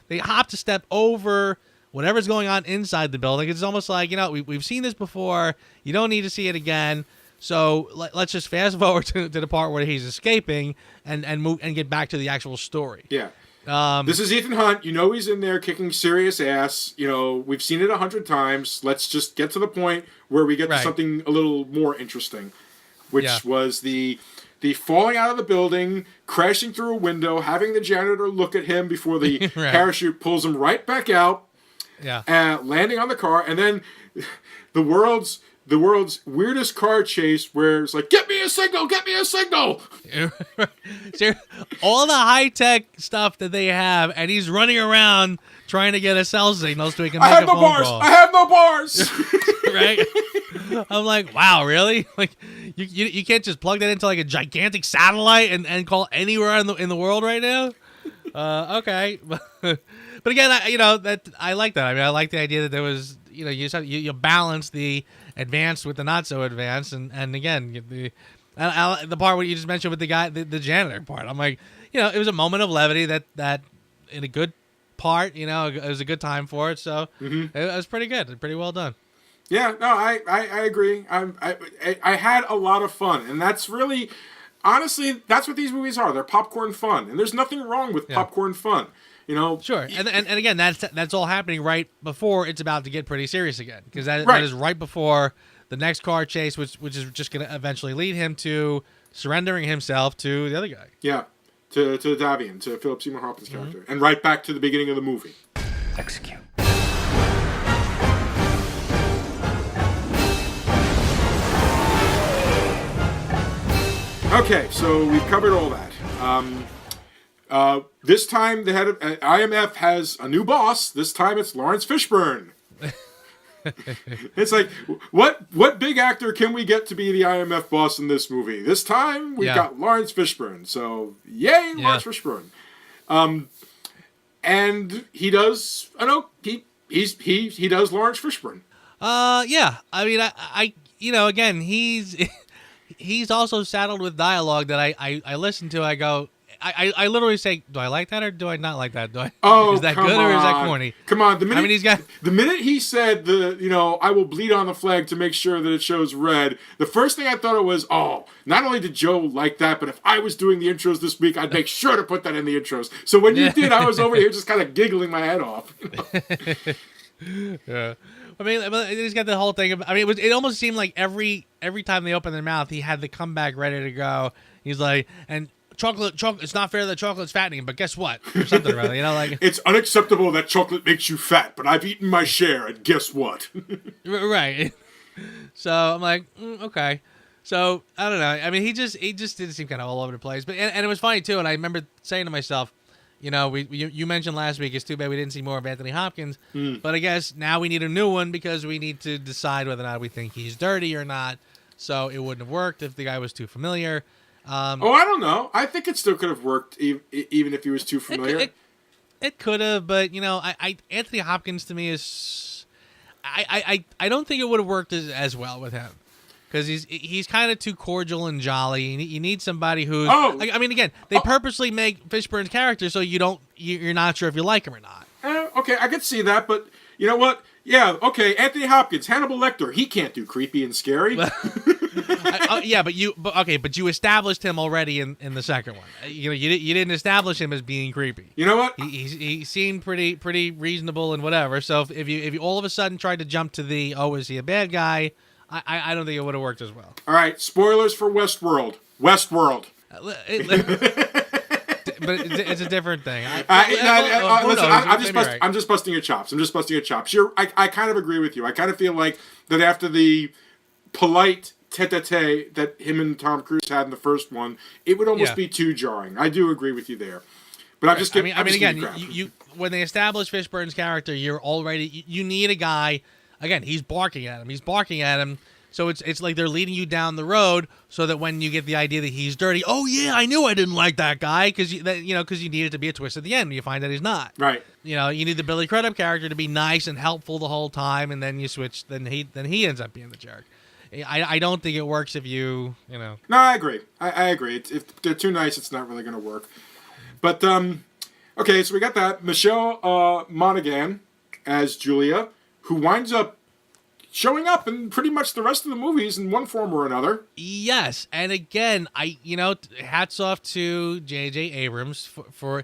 they hop to step over whatever's going on inside the building. It's almost like we've seen this before. You don't need to see it again. So let's just fast forward to the part where he's escaping and move and get back to the actual story. Yeah. This is Ethan Hunt. He's in there kicking serious ass. We've seen it 100 times. Let's just get to the point where we get to something a little more interesting, which was the falling out of the building, crashing through a window, having the janitor look at him before the parachute pulls him right back out, landing on the car, and then the world's weirdest car chase where it's like, get me a signal! All the high-tech stuff that they have, and he's running around trying to get a cell signal so he can make a phone call. I have no bars! Right? I'm like, wow, really? Like, you can't just plug that into like a gigantic satellite and call anywhere in the world right now? Okay. But again, I like that. I mean, I like the idea that there was, you balance the advanced with the not so advanced, and again, the part where you just mentioned with the guy, the janitor part. I'm like, it was a moment of levity that in a good part, it was a good time for it. So it was pretty good, pretty well done. Yeah, no, I agree. I had a lot of fun, and that's really, honestly, that's what these movies are. They're popcorn fun, and there's nothing wrong with popcorn fun. Sure, and again, that's all happening right before it's about to get pretty serious again, because that is right before the next car chase, which is just going to eventually lead him to surrendering himself to the other guy. Yeah, to Davian, to Philip Seymour Hoffman's character, and right back to the beginning of the movie. Execute. Okay, so we've covered all that. This time, the head of IMF has a new boss. This time, it's Lawrence Fishburne. It's like, what big actor can we get to be the IMF boss in this movie? This time, we've got Lawrence Fishburne. So, yay, Lawrence Fishburne. And he does. He does Lawrence Fishburne. Yeah. I mean, I again, he's also saddled with dialogue that I listen to. I go, I literally say, do I like that or do I not like that? Is that good or is that corny? Come on, the minute he said I will bleed on the flag to make sure that it shows red, the first thing I thought it was, not only did Joe like that, but if I was doing the intros this week, I'd make sure to put that in the intros. So when you did, I was over here just kind of giggling my head off. Yeah. I mean, he's got the whole thing. It almost seemed like every time they opened their mouth, he had the comeback ready to go. He's like, and chocolate. It's not fair that chocolate's fattening, but guess what? Or something about it, like it's unacceptable that chocolate makes you fat, but I've eaten my share, and guess what? Right. So I'm like, okay. So I don't know. I mean, he just did seem kind of all over the place, but and it was funny too. And I remember saying to myself, you mentioned last week, it's too bad we didn't see more of Anthony Hopkins, but I guess now we need a new one because we need to decide whether or not we think he's dirty or not. So it wouldn't have worked if the guy was too familiar. I don't know. I think it still could have worked even if he was too familiar. It could have, but Anthony Hopkins to me is, I don't think it would have worked as well with him. because he's kind of too cordial and jolly. You need somebody who's. Oh! I mean, again, they purposely make Fishburne's character so you're not sure if you like him or not. Okay, I could see that, but you know what? Yeah, okay, Anthony Hopkins, Hannibal Lecter, he can't do creepy and scary. Yeah, but you established him already in the second one. You didn't establish him as being creepy. You know what? He seemed pretty reasonable and whatever. So if you all of a sudden tried to jump to is he a bad guy? I don't think it would have worked as well. All right, spoilers for Westworld. Westworld. But it's a different thing. Listen, I'm just busting your chops. I kind of agree with you. I kind of feel like that after the polite tete-a-tete that him and Tom Cruise had in the first one, it would almost be too jarring. I do agree with you there. But I'm just giving. You when they establish Fishburne's character, you need a guy. Again, he's barking at him. So it's like they're leading you down the road so that when you get the idea that he's dirty, oh yeah, I knew I didn't like that guy because you need it to be a twist at the end. You find that he's not. Right. You need the Billy Crudup character to be nice and helpful the whole time, and then you switch. Then he ends up being the jerk. I don't think it works if you. No, I agree. I agree. If they're too nice, it's not really going to work. But okay, so we got that Michelle Monaghan as Julia, who winds up showing up in pretty much the rest of the movies in one form or another. Yes, and again, hats off to J.J. Abrams for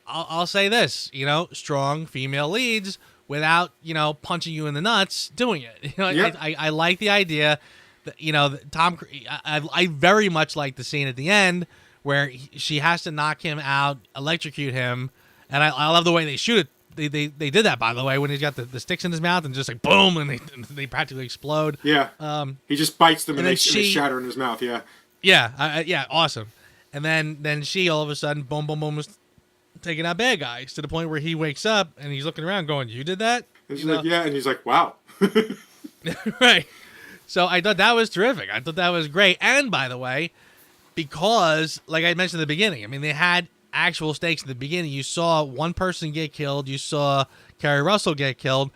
I'll say this, strong female leads without punching you in the nuts doing it. I like the idea that Tom. I very much like the scene at the end where she has to knock him out, electrocute him, and I love the way they shoot it. They did that, by the way, when he's got the sticks in his mouth and just like boom, and they practically explode. Yeah. He just bites them and they shatter in his mouth. Yeah. Yeah, awesome. And then she all of a sudden boom is taking out bad guys to the point where he wakes up and he's looking around going, "You did that?" And she's like, "Yeah," and he's like, "Wow." Right. So I thought that was terrific. I thought that was great. And by the way, because like I mentioned at the beginning, they had actual stakes at the beginning. You saw one person get killed. You saw Carrie Russell get killed.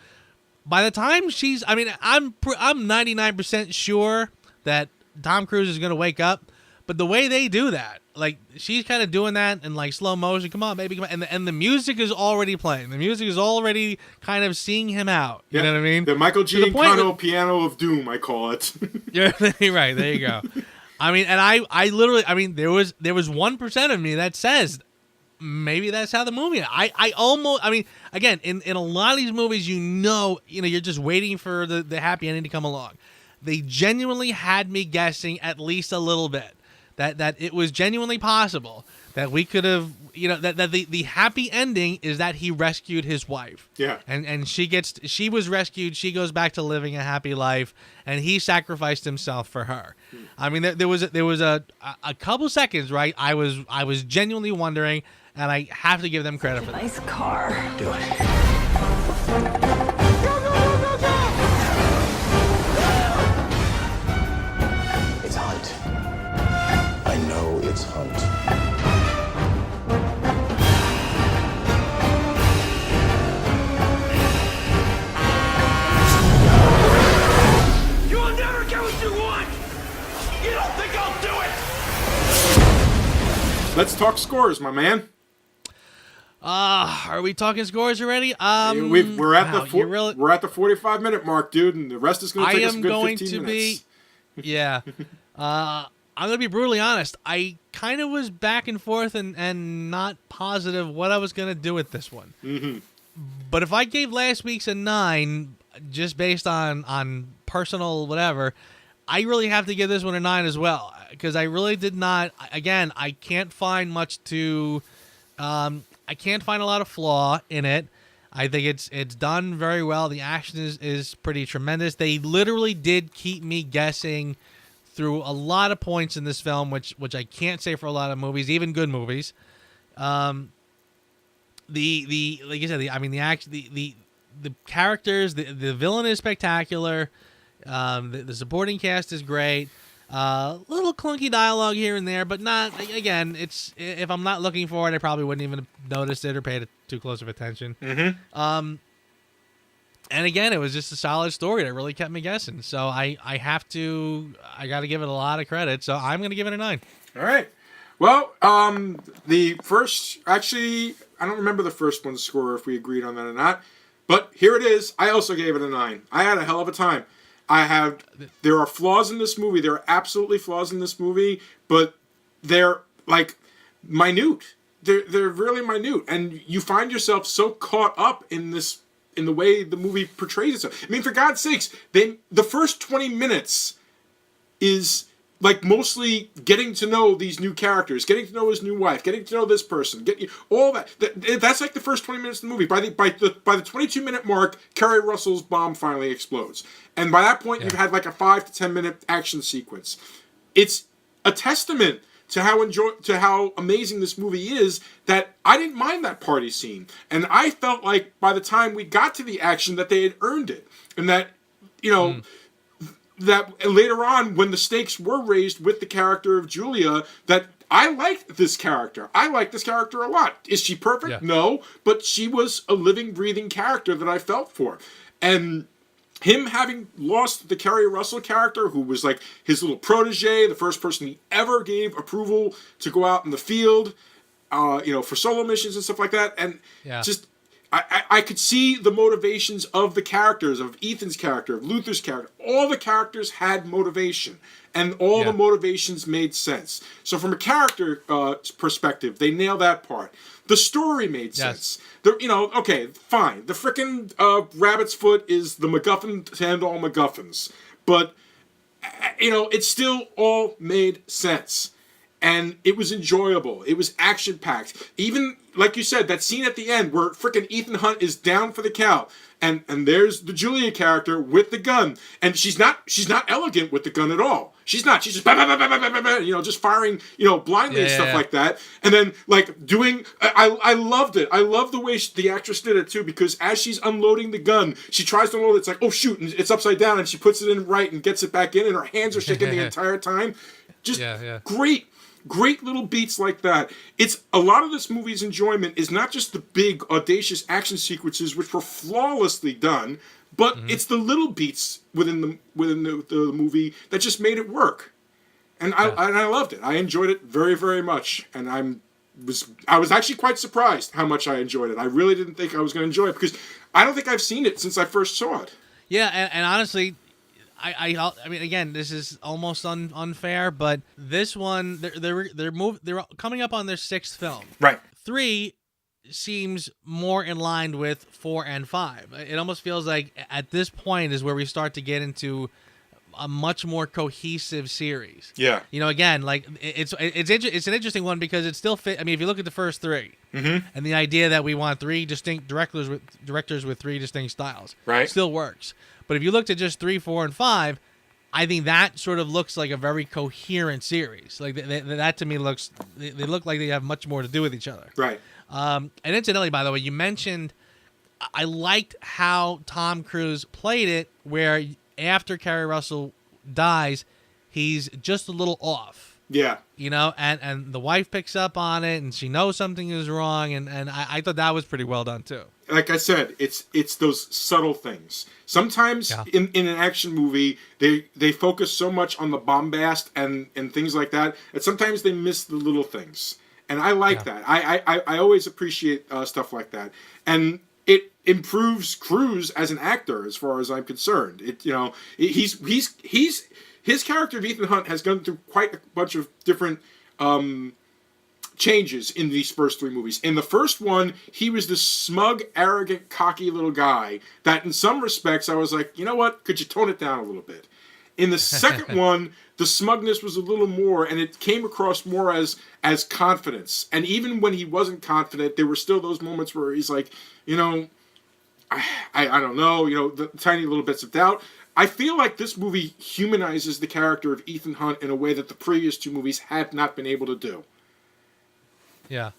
By the time I'm 99% sure that Tom Cruise is going to wake up. But the way they do that, like she's kind of doing that in like slow motion. Come on, baby, come on. And the music is already playing. The music is already kind of seeing him out. You know what I mean? The Michael Giacchino piano of doom, I call it. You're right. There you go. And I literally, there was 1% of me that says maybe that's how the movie. I almost. Again, in a lot of these movies, you're just waiting for the happy ending to come along. They genuinely had me guessing at least a little bit that it was genuinely possible that we could have, that the happy ending is that he rescued his wife. Yeah. And she was rescued. She goes back to living a happy life, and he sacrificed himself for her. There was a couple seconds, right? I was genuinely wondering. And I have to give them credit for that. Nice car. Do it. It's Hunt. I know it's Hunt. You will never get what you want! You don't think I'll do it? Let's talk scores, my man. Are we talking scores already? We're at the 45-minute mark, dude, and the rest is going to take us a good 15 minutes. Yeah. I'm going to be brutally honest. I kind of was back and forth and not positive what I was going to do with this one. Mm-hmm. But if I gave last week's a 9, just based on personal whatever, I really have to give this one a 9 as well. Because I really did not. Again, I can't find much to. I can't find a lot of flaw in it. I think it's done very well. The action is pretty tremendous. They literally did keep me guessing through a lot of points in this film, which I can't say for a lot of movies, even good movies. The like I said, the action, the characters, the villain is spectacular. The supporting cast is great. Little clunky dialogue here and there, but not, again, if I'm not looking for it, I probably wouldn't even have noticed it or paid too close of attention. Mm-hmm. And again, it was just a solid story that really kept me guessing. So I got to give it a lot of credit. So I'm going to give it a 9. All right. Well, the first, actually, I don't remember the first one's score, if we agreed on that or not. But here it is. I also gave it a 9. I had a hell of a time. There are flaws in this movie. There are absolutely flaws in this movie, but they're like minute. They're really minute, and you find yourself so caught up in the way the movie portrays itself. I mean, for God's sakes, the first 20 minutes is like mostly getting to know these new characters, getting to know his new wife, getting to know this person, all that. That's like the first 20 minutes of the movie. By the 22-minute mark, Kerry Russell's bomb finally explodes, and by that point, you've had like a 5 to 10-minute action sequence. It's a testament to how amazing this movie is that I didn't mind that party scene, and I felt like by the time we got to the action that they had earned it, and that that later on when the stakes were raised with the character of Julia, that I liked this character. I like this character a lot. Is she perfect? Yeah. No, but she was a living, breathing character that I felt for, and him having lost the Kerry Russell character, who was like his little protege, the first person he ever gave approval to go out in the field, for solo missions and stuff like that. And just, I could see the motivations of the characters, of Ethan's character, of Luther's character. All the characters had motivation, and all the motivations made sense. So from a character perspective, they nail that part. The story made sense. Okay, fine. The frickin' rabbit's foot is the MacGuffin to end all MacGuffins. But, it still all made sense. And it was enjoyable. It was action-packed. Even, like you said, that scene at the end where frickin' Ethan Hunt is down for the count. And there's the Julia character with the gun. And she's not elegant with the gun at all. She's not. She's just, just firing, blindly and stuff like that. And then, like, doing, I loved it. I love the way the actress did it, too, because as she's unloading the gun, she tries to unload it. It's like, oh, shoot, and it's upside down, and she puts it in right and gets it back in, and her hands are shaking the entire time. Just great little beats like that. It's a lot of this movie's enjoyment is not just the big, audacious action sequences, which were flawlessly done, but it's the little beats within the movie that just made it work. And I loved it. I enjoyed it very, very much. And I was actually quite surprised how much I enjoyed it. I really didn't think I was going to enjoy it because I don't think I've seen it since I first saw it. Yeah, and honestly, I mean, again, this is almost unfair, but this one they're coming up on their 6th film. Right. 3 seems more in line with 4 and 5. It almost feels like at this point is where we start to get into a much more cohesive series. Yeah. Again, like it's an interesting one because it still fit. I mean, if you look at the first 3, and the idea that we want 3 distinct directors with 3 distinct styles, right, still works. But if you looked at just 3, 4, and 5, I think that sort of looks like a very coherent series. Like that to me they look like they have much more to do with each other. Right. And incidentally, by the way, you mentioned I liked how Tom Cruise played it, where after Kerry Russell dies, he's just a little off. Yeah. And the wife picks up on it, and she knows something is wrong, and I thought that was pretty well done too. Like I said, it's those subtle things. Sometimes in an action movie, they focus so much on the bombast and things like that sometimes they miss the little things. And I like that. I always appreciate stuff like that. And it improves Cruise as an actor, as far as I'm concerned. His character of Ethan Hunt has gone through quite a bunch of different changes in these first 3 movies. In the first one, he was this smug, arrogant, cocky little guy that in some respects I was like, you know what, could you tone it down a little bit? In the second one, the smugness was a little more, and it came across more as confidence. And even when he wasn't confident, there were still those moments where he's like, I don't know, the tiny little bits of doubt. I feel like this movie humanizes the character of Ethan Hunt in a way that the previous 2 movies had not been able to do. Yeah.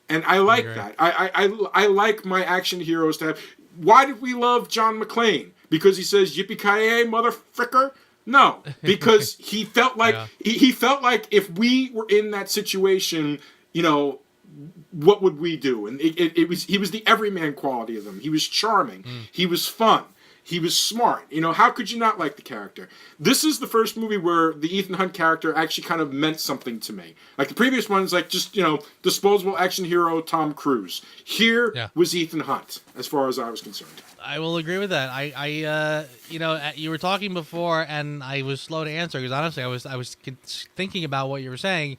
And I like that. I like my action heroes to have... Why did we love John McClane? Because he says, yippee-ki-yay, motherfricker? No, because he felt like he felt like if we were in that situation, what would we do? And he was the everyman quality of them. He was charming. He was fun. He was smart. You know, how could you not like the character? This is the first movie where the Ethan Hunt character actually kind of meant something to me. Like the previous one's like just, you know, disposable action hero Tom Cruise. Here was Ethan Hunt, as far as I was concerned. I will agree with that. You know, you were talking before, and I was slow to answer because honestly, I was thinking about what you were saying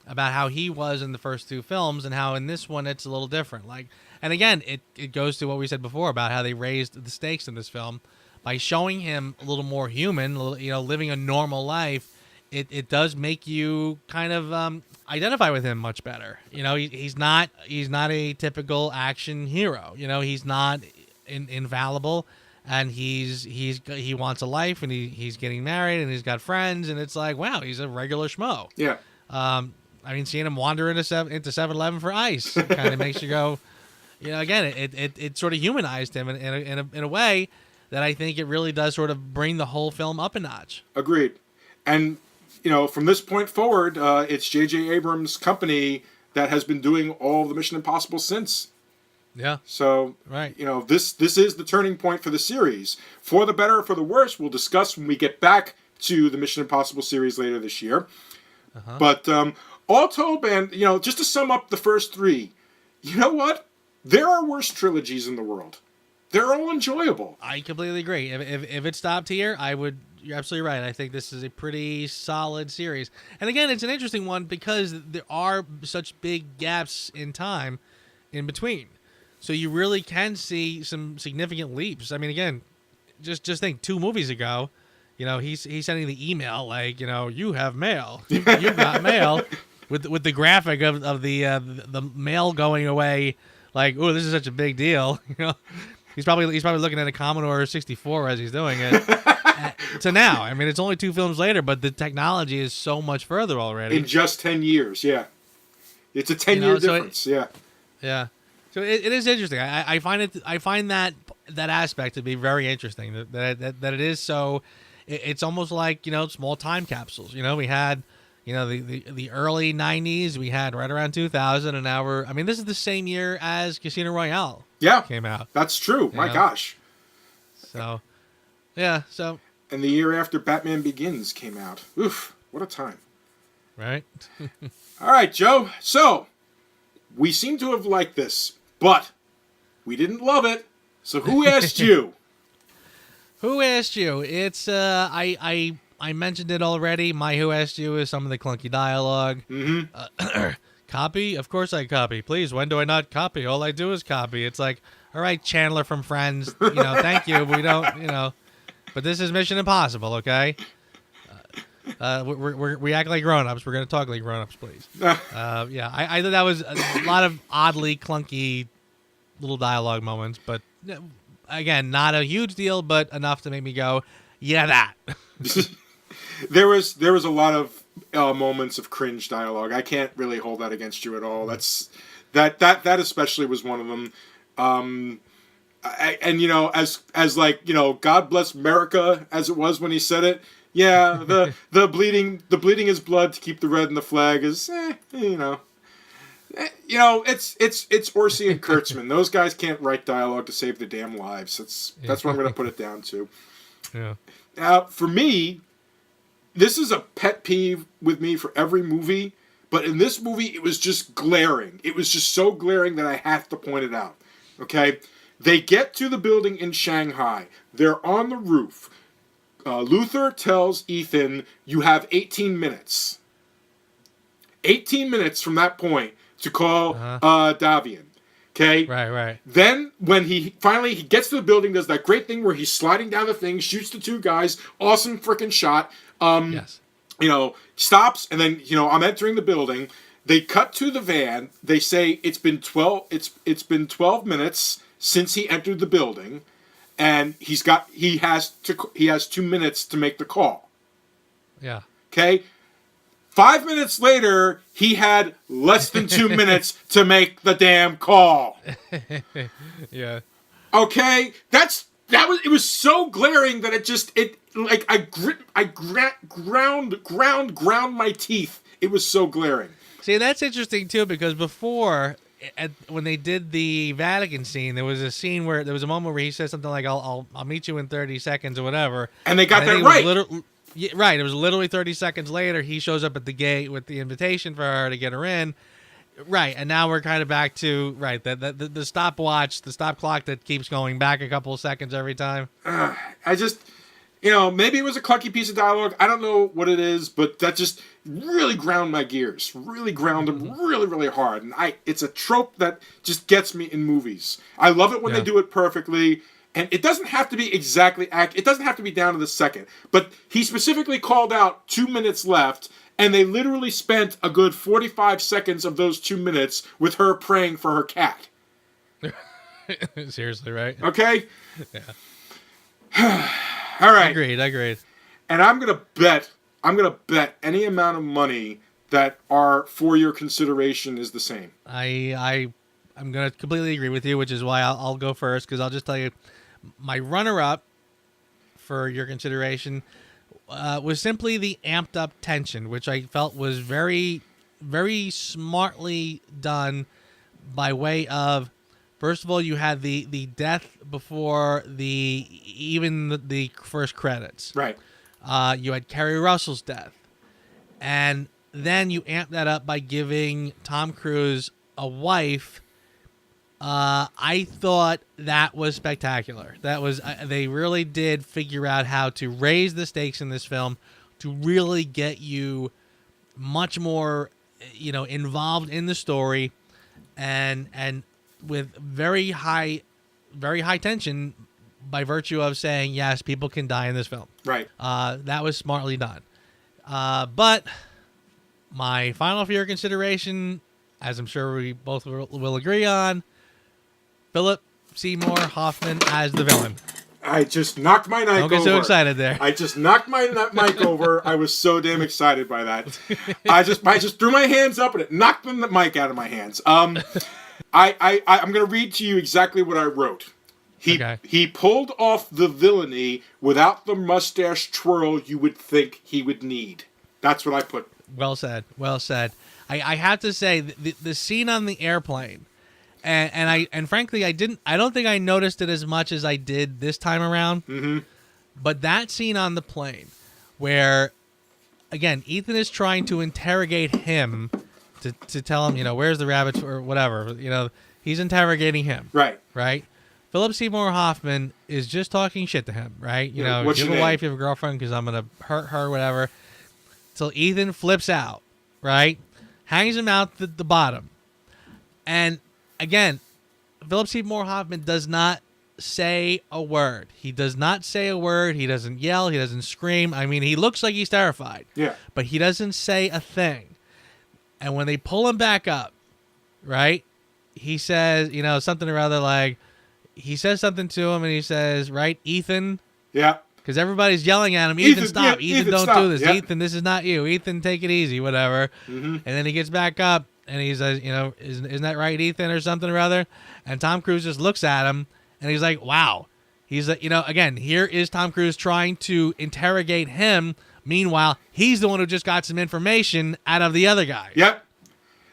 about how he was in the first two films and how in this one it's a little different. Like, and again, it goes to what we said before about how they raised the stakes in this film by showing him a little more human, you know, living a normal life. It does make you kind of identify with him much better. You know, he's not a typical action hero. You know, he's not infallible, and he wants a life, and he's getting married, and he's got friends, and it's like, wow, he's a regular schmo. Yeah. I mean, seeing him wander into 7-Eleven for ice kind of makes you go, you know, again, it sort of humanized him in a way that I think it really does sort of bring the whole film up a notch. Agreed. And, you know, from this point forward, it's J.J. Abrams' company that has been doing all the Mission Impossible since. Yeah. So, right. You know, this is the turning point for the series. For the better or for the worse, we'll discuss when we get back to the Mission Impossible series later this year. But all told, man, you know, just to sum up the first three, you know what? There are worse trilogies in the world. They're all enjoyable. I completely agree. If it stopped here, you're absolutely right. I think this is a pretty solid series. And again, it's an interesting one because there are such big gaps in time in between. So you really can see some significant leaps. I mean, again, just think 2 movies ago, you know, he's sending the email like, you know, you have mail. You've got mail with the graphic of the mail going away. Like, oh, this is such a big deal. You know, he's probably looking at a Commodore 64 as he's doing it. To now, I mean, it's only 2 films later, but the technology is so much further already. In just 10 years, yeah. It's a 10-year difference, yeah. Yeah. So it is interesting. I find that aspect to be very interesting. That it is so. It's almost like, you know, small time capsules. You know, we had, you know, the early 90s. We had right around 2000, and now this is the same year as Casino Royale. Came out. That's true. My gosh. So, yeah. So. And the year after Batman Begins came out. Oof! What a time. Right. All right, Joe. So we seem to have liked this, but we didn't love it. So who asked you? Who asked you? It's I mentioned it already. My Who Asked You is some of the clunky dialogue. Copy? Of course I copy. Please, when do I not copy? All I do is copy. It's like, all right, Chandler from Friends. You know, thank you. We don't, you know, but this is Mission Impossible, okay? We act like grown-ups. We're going to talk like grown-ups, please. Yeah, I thought that was a lot of oddly clunky little dialogue moments, but again, not a huge deal, but enough to make me go, yeah, that. There was a lot of moments of cringe dialogue. I can't really hold that against you at all. That especially was one of them. And you know, as like, you know, God bless America as it was when he said it. Yeah, the bleeding is blood to keep the red in the flag is, you know. You know, it's Orsi and Kurtzman. Those guys can't write dialogue to save their damn lives. That's what I'm going to put it down to. Yeah. Now, for me, this is a pet peeve with me for every movie, but in this movie, it was just glaring. It was just so glaring that I have to point it out. Okay? They get to the building in Shanghai. They're on the roof. Luther tells Ethan, you have 18 minutes. 18 minutes from that point to call Davian. Okay? Right. Then, when he gets to the building, does that great thing where he's sliding down the thing, shoots the 2 guys, awesome freaking shot. Yes. You know, stops, and then, you know, I'm entering the building. They cut to the van. They say it's been 12 minutes since he entered the building, and he has 2 minutes to make the call. Yeah. Okay? 5 minutes later, he had less than 2 minutes to make the damn call. Yeah. Okay? It was so glaring that I ground my teeth. It was so glaring. See, that's interesting too, because before, when they did the Vatican scene, there was a scene where there was a moment where he said something like, "I'll meet you in 30 seconds" or whatever, And they got I that think right. Right. It was literally 30 seconds later. He shows up at the gate with the invitation for her to get her in. Right, and now we're kind of back to the stopwatch, the stop clock that keeps going back a couple of seconds every time. I just, maybe it was a clunky piece of dialogue. I don't know what it is, but that just really ground my gears. Really ground them really, really hard. And it's a trope that just gets me in movies. I love it when they do it perfectly. And it doesn't have to be exactly accurate. It doesn't have to be down to the second. But he specifically called out 2 minutes left, and they literally spent a good 45 seconds of those 2 minutes with her praying for her cat. Seriously, right? Okay? Yeah. All right. Agreed. And I'm gonna bet any amount of money that our for your consideration is the same. I'm gonna completely agree with you, which is why I'll go first, because I'll just tell you, my runner-up for your consideration was simply the amped up tension, which I felt was very, very smartly done by way of, first of all, you had the death before the first credits. Right. You had Kerry Russell's death. And then you amp that up by giving Tom Cruise a wife. I thought that was spectacular. That was they really did figure out how to raise the stakes in this film to really get you much more, involved in the story, and with very high tension by virtue of saying, yes, people can die in this film. Right. That was smartly done. But my final for your consideration, as I'm sure we both will agree on, Philip Seymour Hoffman as the villain. I just knocked my mic over. Don't get so excited there. I just knocked my mic over. I was so damn excited by that. I just threw my hands up and it knocked the mic out of my hands. I'm going to read to you exactly what I wrote. He pulled off the villainy without the mustache twirl you would think he would need. That's what I put. Well said. I have to say the scene on the airplane, and frankly I don't think I noticed it as much as I did this time around. Mm-hmm. But that scene on the plane, where again Ethan is trying to interrogate him to tell him, where's the rabbit or whatever, he's interrogating him. Right. Philip Seymour Hoffman is just talking shit to him, right? You have a wife, you have a girlfriend, because I'm gonna hurt her, whatever. Till Ethan flips out, right? Hangs him out the bottom. And again, Philip Seymour Hoffman does not say a word. He does not say a word. He doesn't yell. He doesn't scream. I mean, he looks like he's terrified. Yeah. But he doesn't say a thing. And when they pull him back up, right, he says, something or other like, he says something to him and he says, right, Ethan? Yeah. Because everybody's yelling at him, Ethan, stop. Yeah, Ethan, don't stop. do this. Yep. Ethan, this is not you. Ethan, take it easy, whatever. Mm-hmm. And then he gets back up and he says, isn't that right, Ethan, or something or other? And Tom Cruise just looks at him and he's like, wow. He's like, again, here is Tom Cruise trying to interrogate him. Meanwhile, he's the one who just got some information out of the other guy. Yep.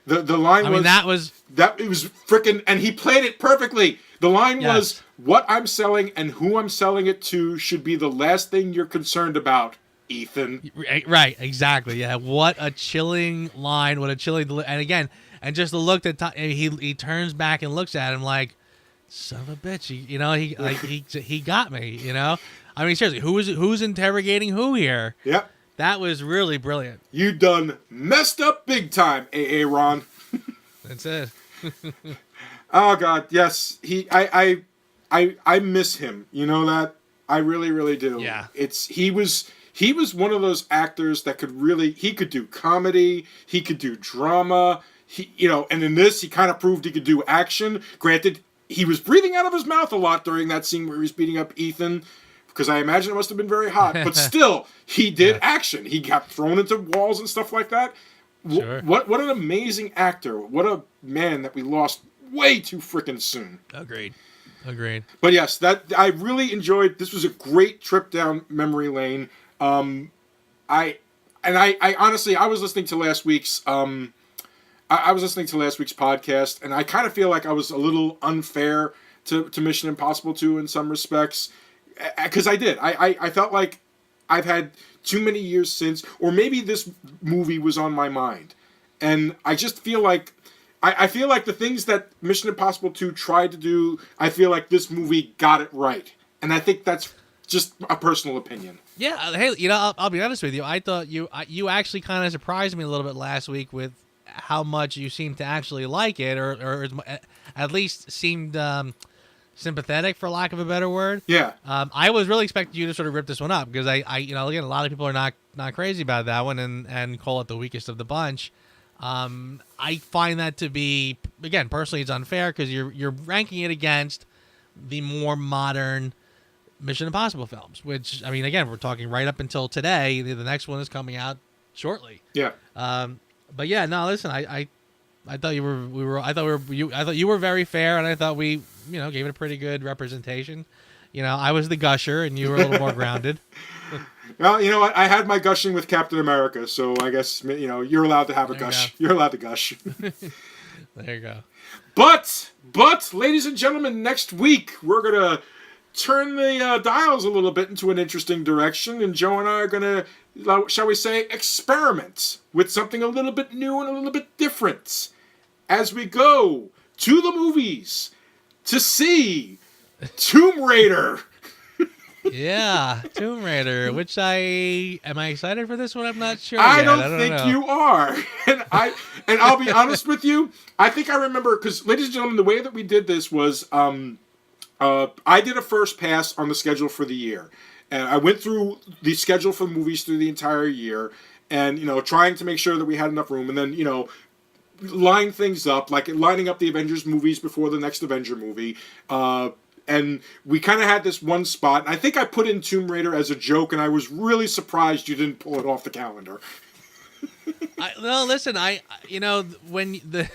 The line was... it was freaking, and he played it perfectly. The line was, what I'm selling and who I'm selling it to should be the last thing you're concerned about, Ethan. Right, exactly. Yeah, what a chilling line. What a chilling... And again, and just the look that he turns back and looks at him like, son of a bitch. He got me, I mean, seriously, who's interrogating who here? Yep. That was really brilliant. You done messed up big time, A.A. Ron. That's it. Oh God, yes. I miss him. You know that? I really, really do. Yeah. He was one of those actors that he could do comedy, he could do drama, and in this he kind of proved he could do action. Granted, he was breathing out of his mouth a lot during that scene where he was beating up Ethan, because I imagine it must have been very hot. But still, he did action. He got thrown into walls and stuff like that. Sure. What an amazing actor. What a man that we lost way too freaking soon. Agreed. But yes, that I really enjoyed. This was a great trip down memory lane. I honestly, I was listening to last week's I was listening to last week's podcast, and I kind of feel like I was a little unfair to Mission Impossible 2 in some respects. Because I did. I felt like I've had too many years since, or maybe this movie was on my mind. And I just feel like, I feel like the things that Mission Impossible 2 tried to do, I feel like this movie got it right. And I think that's just a personal opinion. Yeah, hey, I'll be honest with you. I thought you actually kind of surprised me a little bit last week with how much you seemed to actually like it, or at least seemed sympathetic, for lack of a better word. Yeah. I was really expecting you to sort of rip this one up because again, a lot of people are not crazy about that one and call it the weakest of the bunch. I find that to be, again, personally, it's unfair because you're ranking it against the more modern Mission Impossible films, which, I mean, again, we're talking right up until today. The next one is coming out shortly. Yeah. But yeah, no, listen, I thought you were very fair, and I thought we, gave it a pretty good representation. I was the gusher, and you were a little more grounded. Well, you know what? I had my gushing with Captain America, so I guess, you're allowed to have a gush. You're allowed to gush. There you go. But, ladies and gentlemen, next week we're going to turn the dials a little bit into an interesting direction, and Joe and I are going to, shall we say, experiment with something a little bit new and a little bit different as we go to the movies to see Tomb Raider. Yeah, Tomb Raider, which am I excited for this one? I'm not sure. I yet. don't think know. you are. And I'll be honest with you, I think I remember, because, ladies and gentlemen, the way that we did this was I did a first pass on the schedule for the year. And I went through the schedule for movies through the entire year and, trying to make sure that we had enough room. And then, line things up, like lining up the Avengers movies before the next Avenger movie. And we kind of had this one spot. And I think I put in Tomb Raider as a joke, and I was really surprised you didn't pull it off the calendar. Listen, when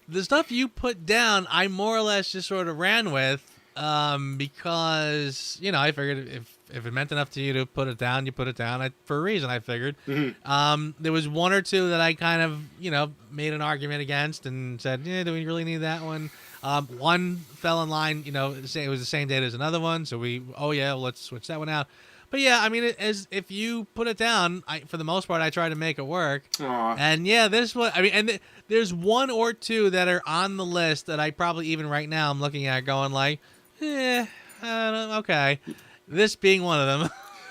the stuff you put down, I more or less just sort of ran with, because, I figured if it meant enough to you to put it down, you put it down. For a reason, I figured. Mm-hmm. There was one or two that I kind of, made an argument against and said, do we really need that one? One fell in line, it was the same date as another one, so let's switch that one out. But yeah, I mean, if you put it down, for the most part, I try to make it work. Aww. And yeah, this one, I mean, and there's one or two that are on the list that I probably even right now I'm looking at going like, I don't know, okay. This being one of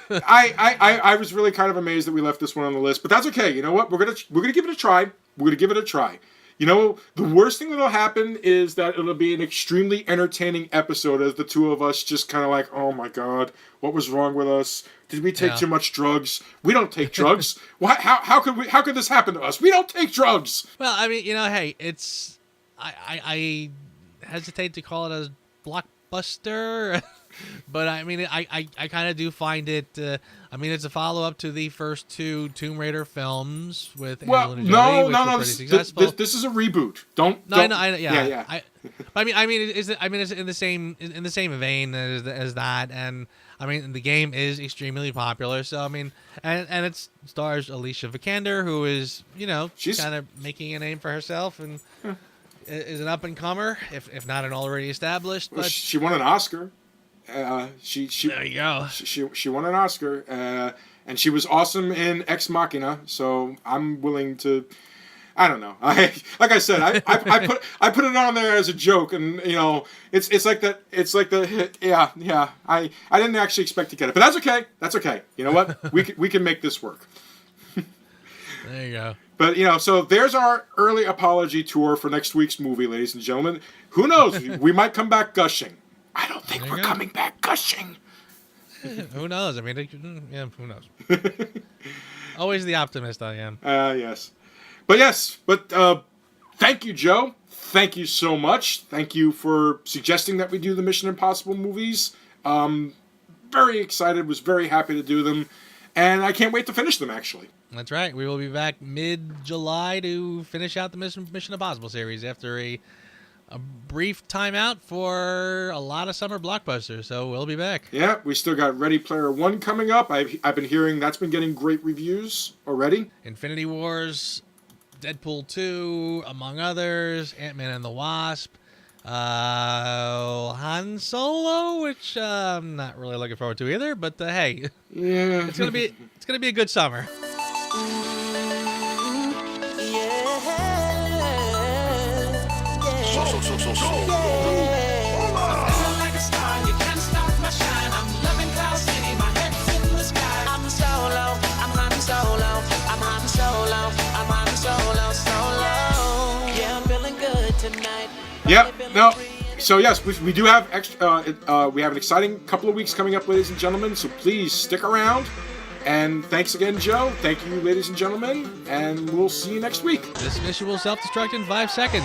them. I was really kind of amazed that we left this one on the list, but that's okay. You know what? We're gonna give it a try. We're gonna give it a try. The worst thing that'll happen is that it'll be an extremely entertaining episode as the two of us just kind of like, oh my God, what was wrong with us? Did we take too much drugs? We don't take drugs. How could this happen to us? We don't take drugs. Well, I mean, hey, it's, I hesitate to call it a blockbuster, but I mean, I kind of do find it. I mean, it's a follow up to the first two Tomb Raider films with Angelina Jolie, which were pretty successful. This is a reboot. Yeah. I mean, it's in the same vein as that, and I mean, the game is extremely popular. So I mean, and it stars Alicia Vikander, who is she's kind of making a name for herself and is an up and comer, if not an already established. But she won an Oscar. There you go. She won an Oscar, and she was awesome in Ex Machina. So I'm willing to. I don't know. Like I said, I put it on there as a joke, and it's like that. It's like the yeah. I didn't actually expect to get it, but that's okay. That's okay. You know what? we can make this work. There you go. But so there's our early apology tour for next week's movie, ladies and gentlemen. Who knows? We might come back gushing. I don't think we're coming back gushing. Who knows? I mean, who knows? Always the optimist I am. Yes. But thank you, Joe. Thank you so much. Thank you for suggesting that we do the Mission Impossible movies. Very excited, was very happy to do them. And I can't wait to finish them, actually. That's right. We will be back mid-July to finish out the Mission Impossible series after a brief timeout for a lot of summer blockbusters, so we'll be back. Yeah, we still got Ready Player One coming up. I've been hearing that's been getting great reviews already. Infinity Wars Deadpool 2, among others, Ant-Man and the Wasp, Han Solo, which I'm not really looking forward to either, but hey, Yeah. it's gonna be a good summer. Yep. No. So yes, we do have extra. We have an exciting couple of weeks coming up, ladies and gentlemen. So please stick around. And thanks again, Joe. Thank you, ladies and gentlemen. And we'll see you next week. This mission will self-destruct in 5 seconds.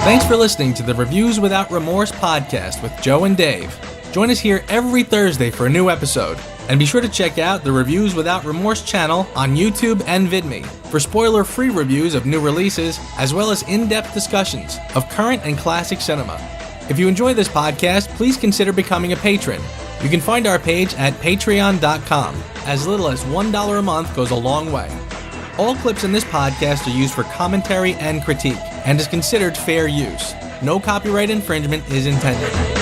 Thanks for listening to the Reviews Without Remorse podcast with Joe and Dave. Join us here every Thursday for a new episode. And be sure to check out the Reviews Without Remorse channel on YouTube and VidMe for spoiler-free reviews of new releases, as well as in-depth discussions of current and classic cinema. If you enjoy this podcast, please consider becoming a patron. You can find our page at patreon.com. As little as $1 a month goes a long way. All clips in this podcast are used for commentary and critique, and is considered fair use. No copyright infringement is intended.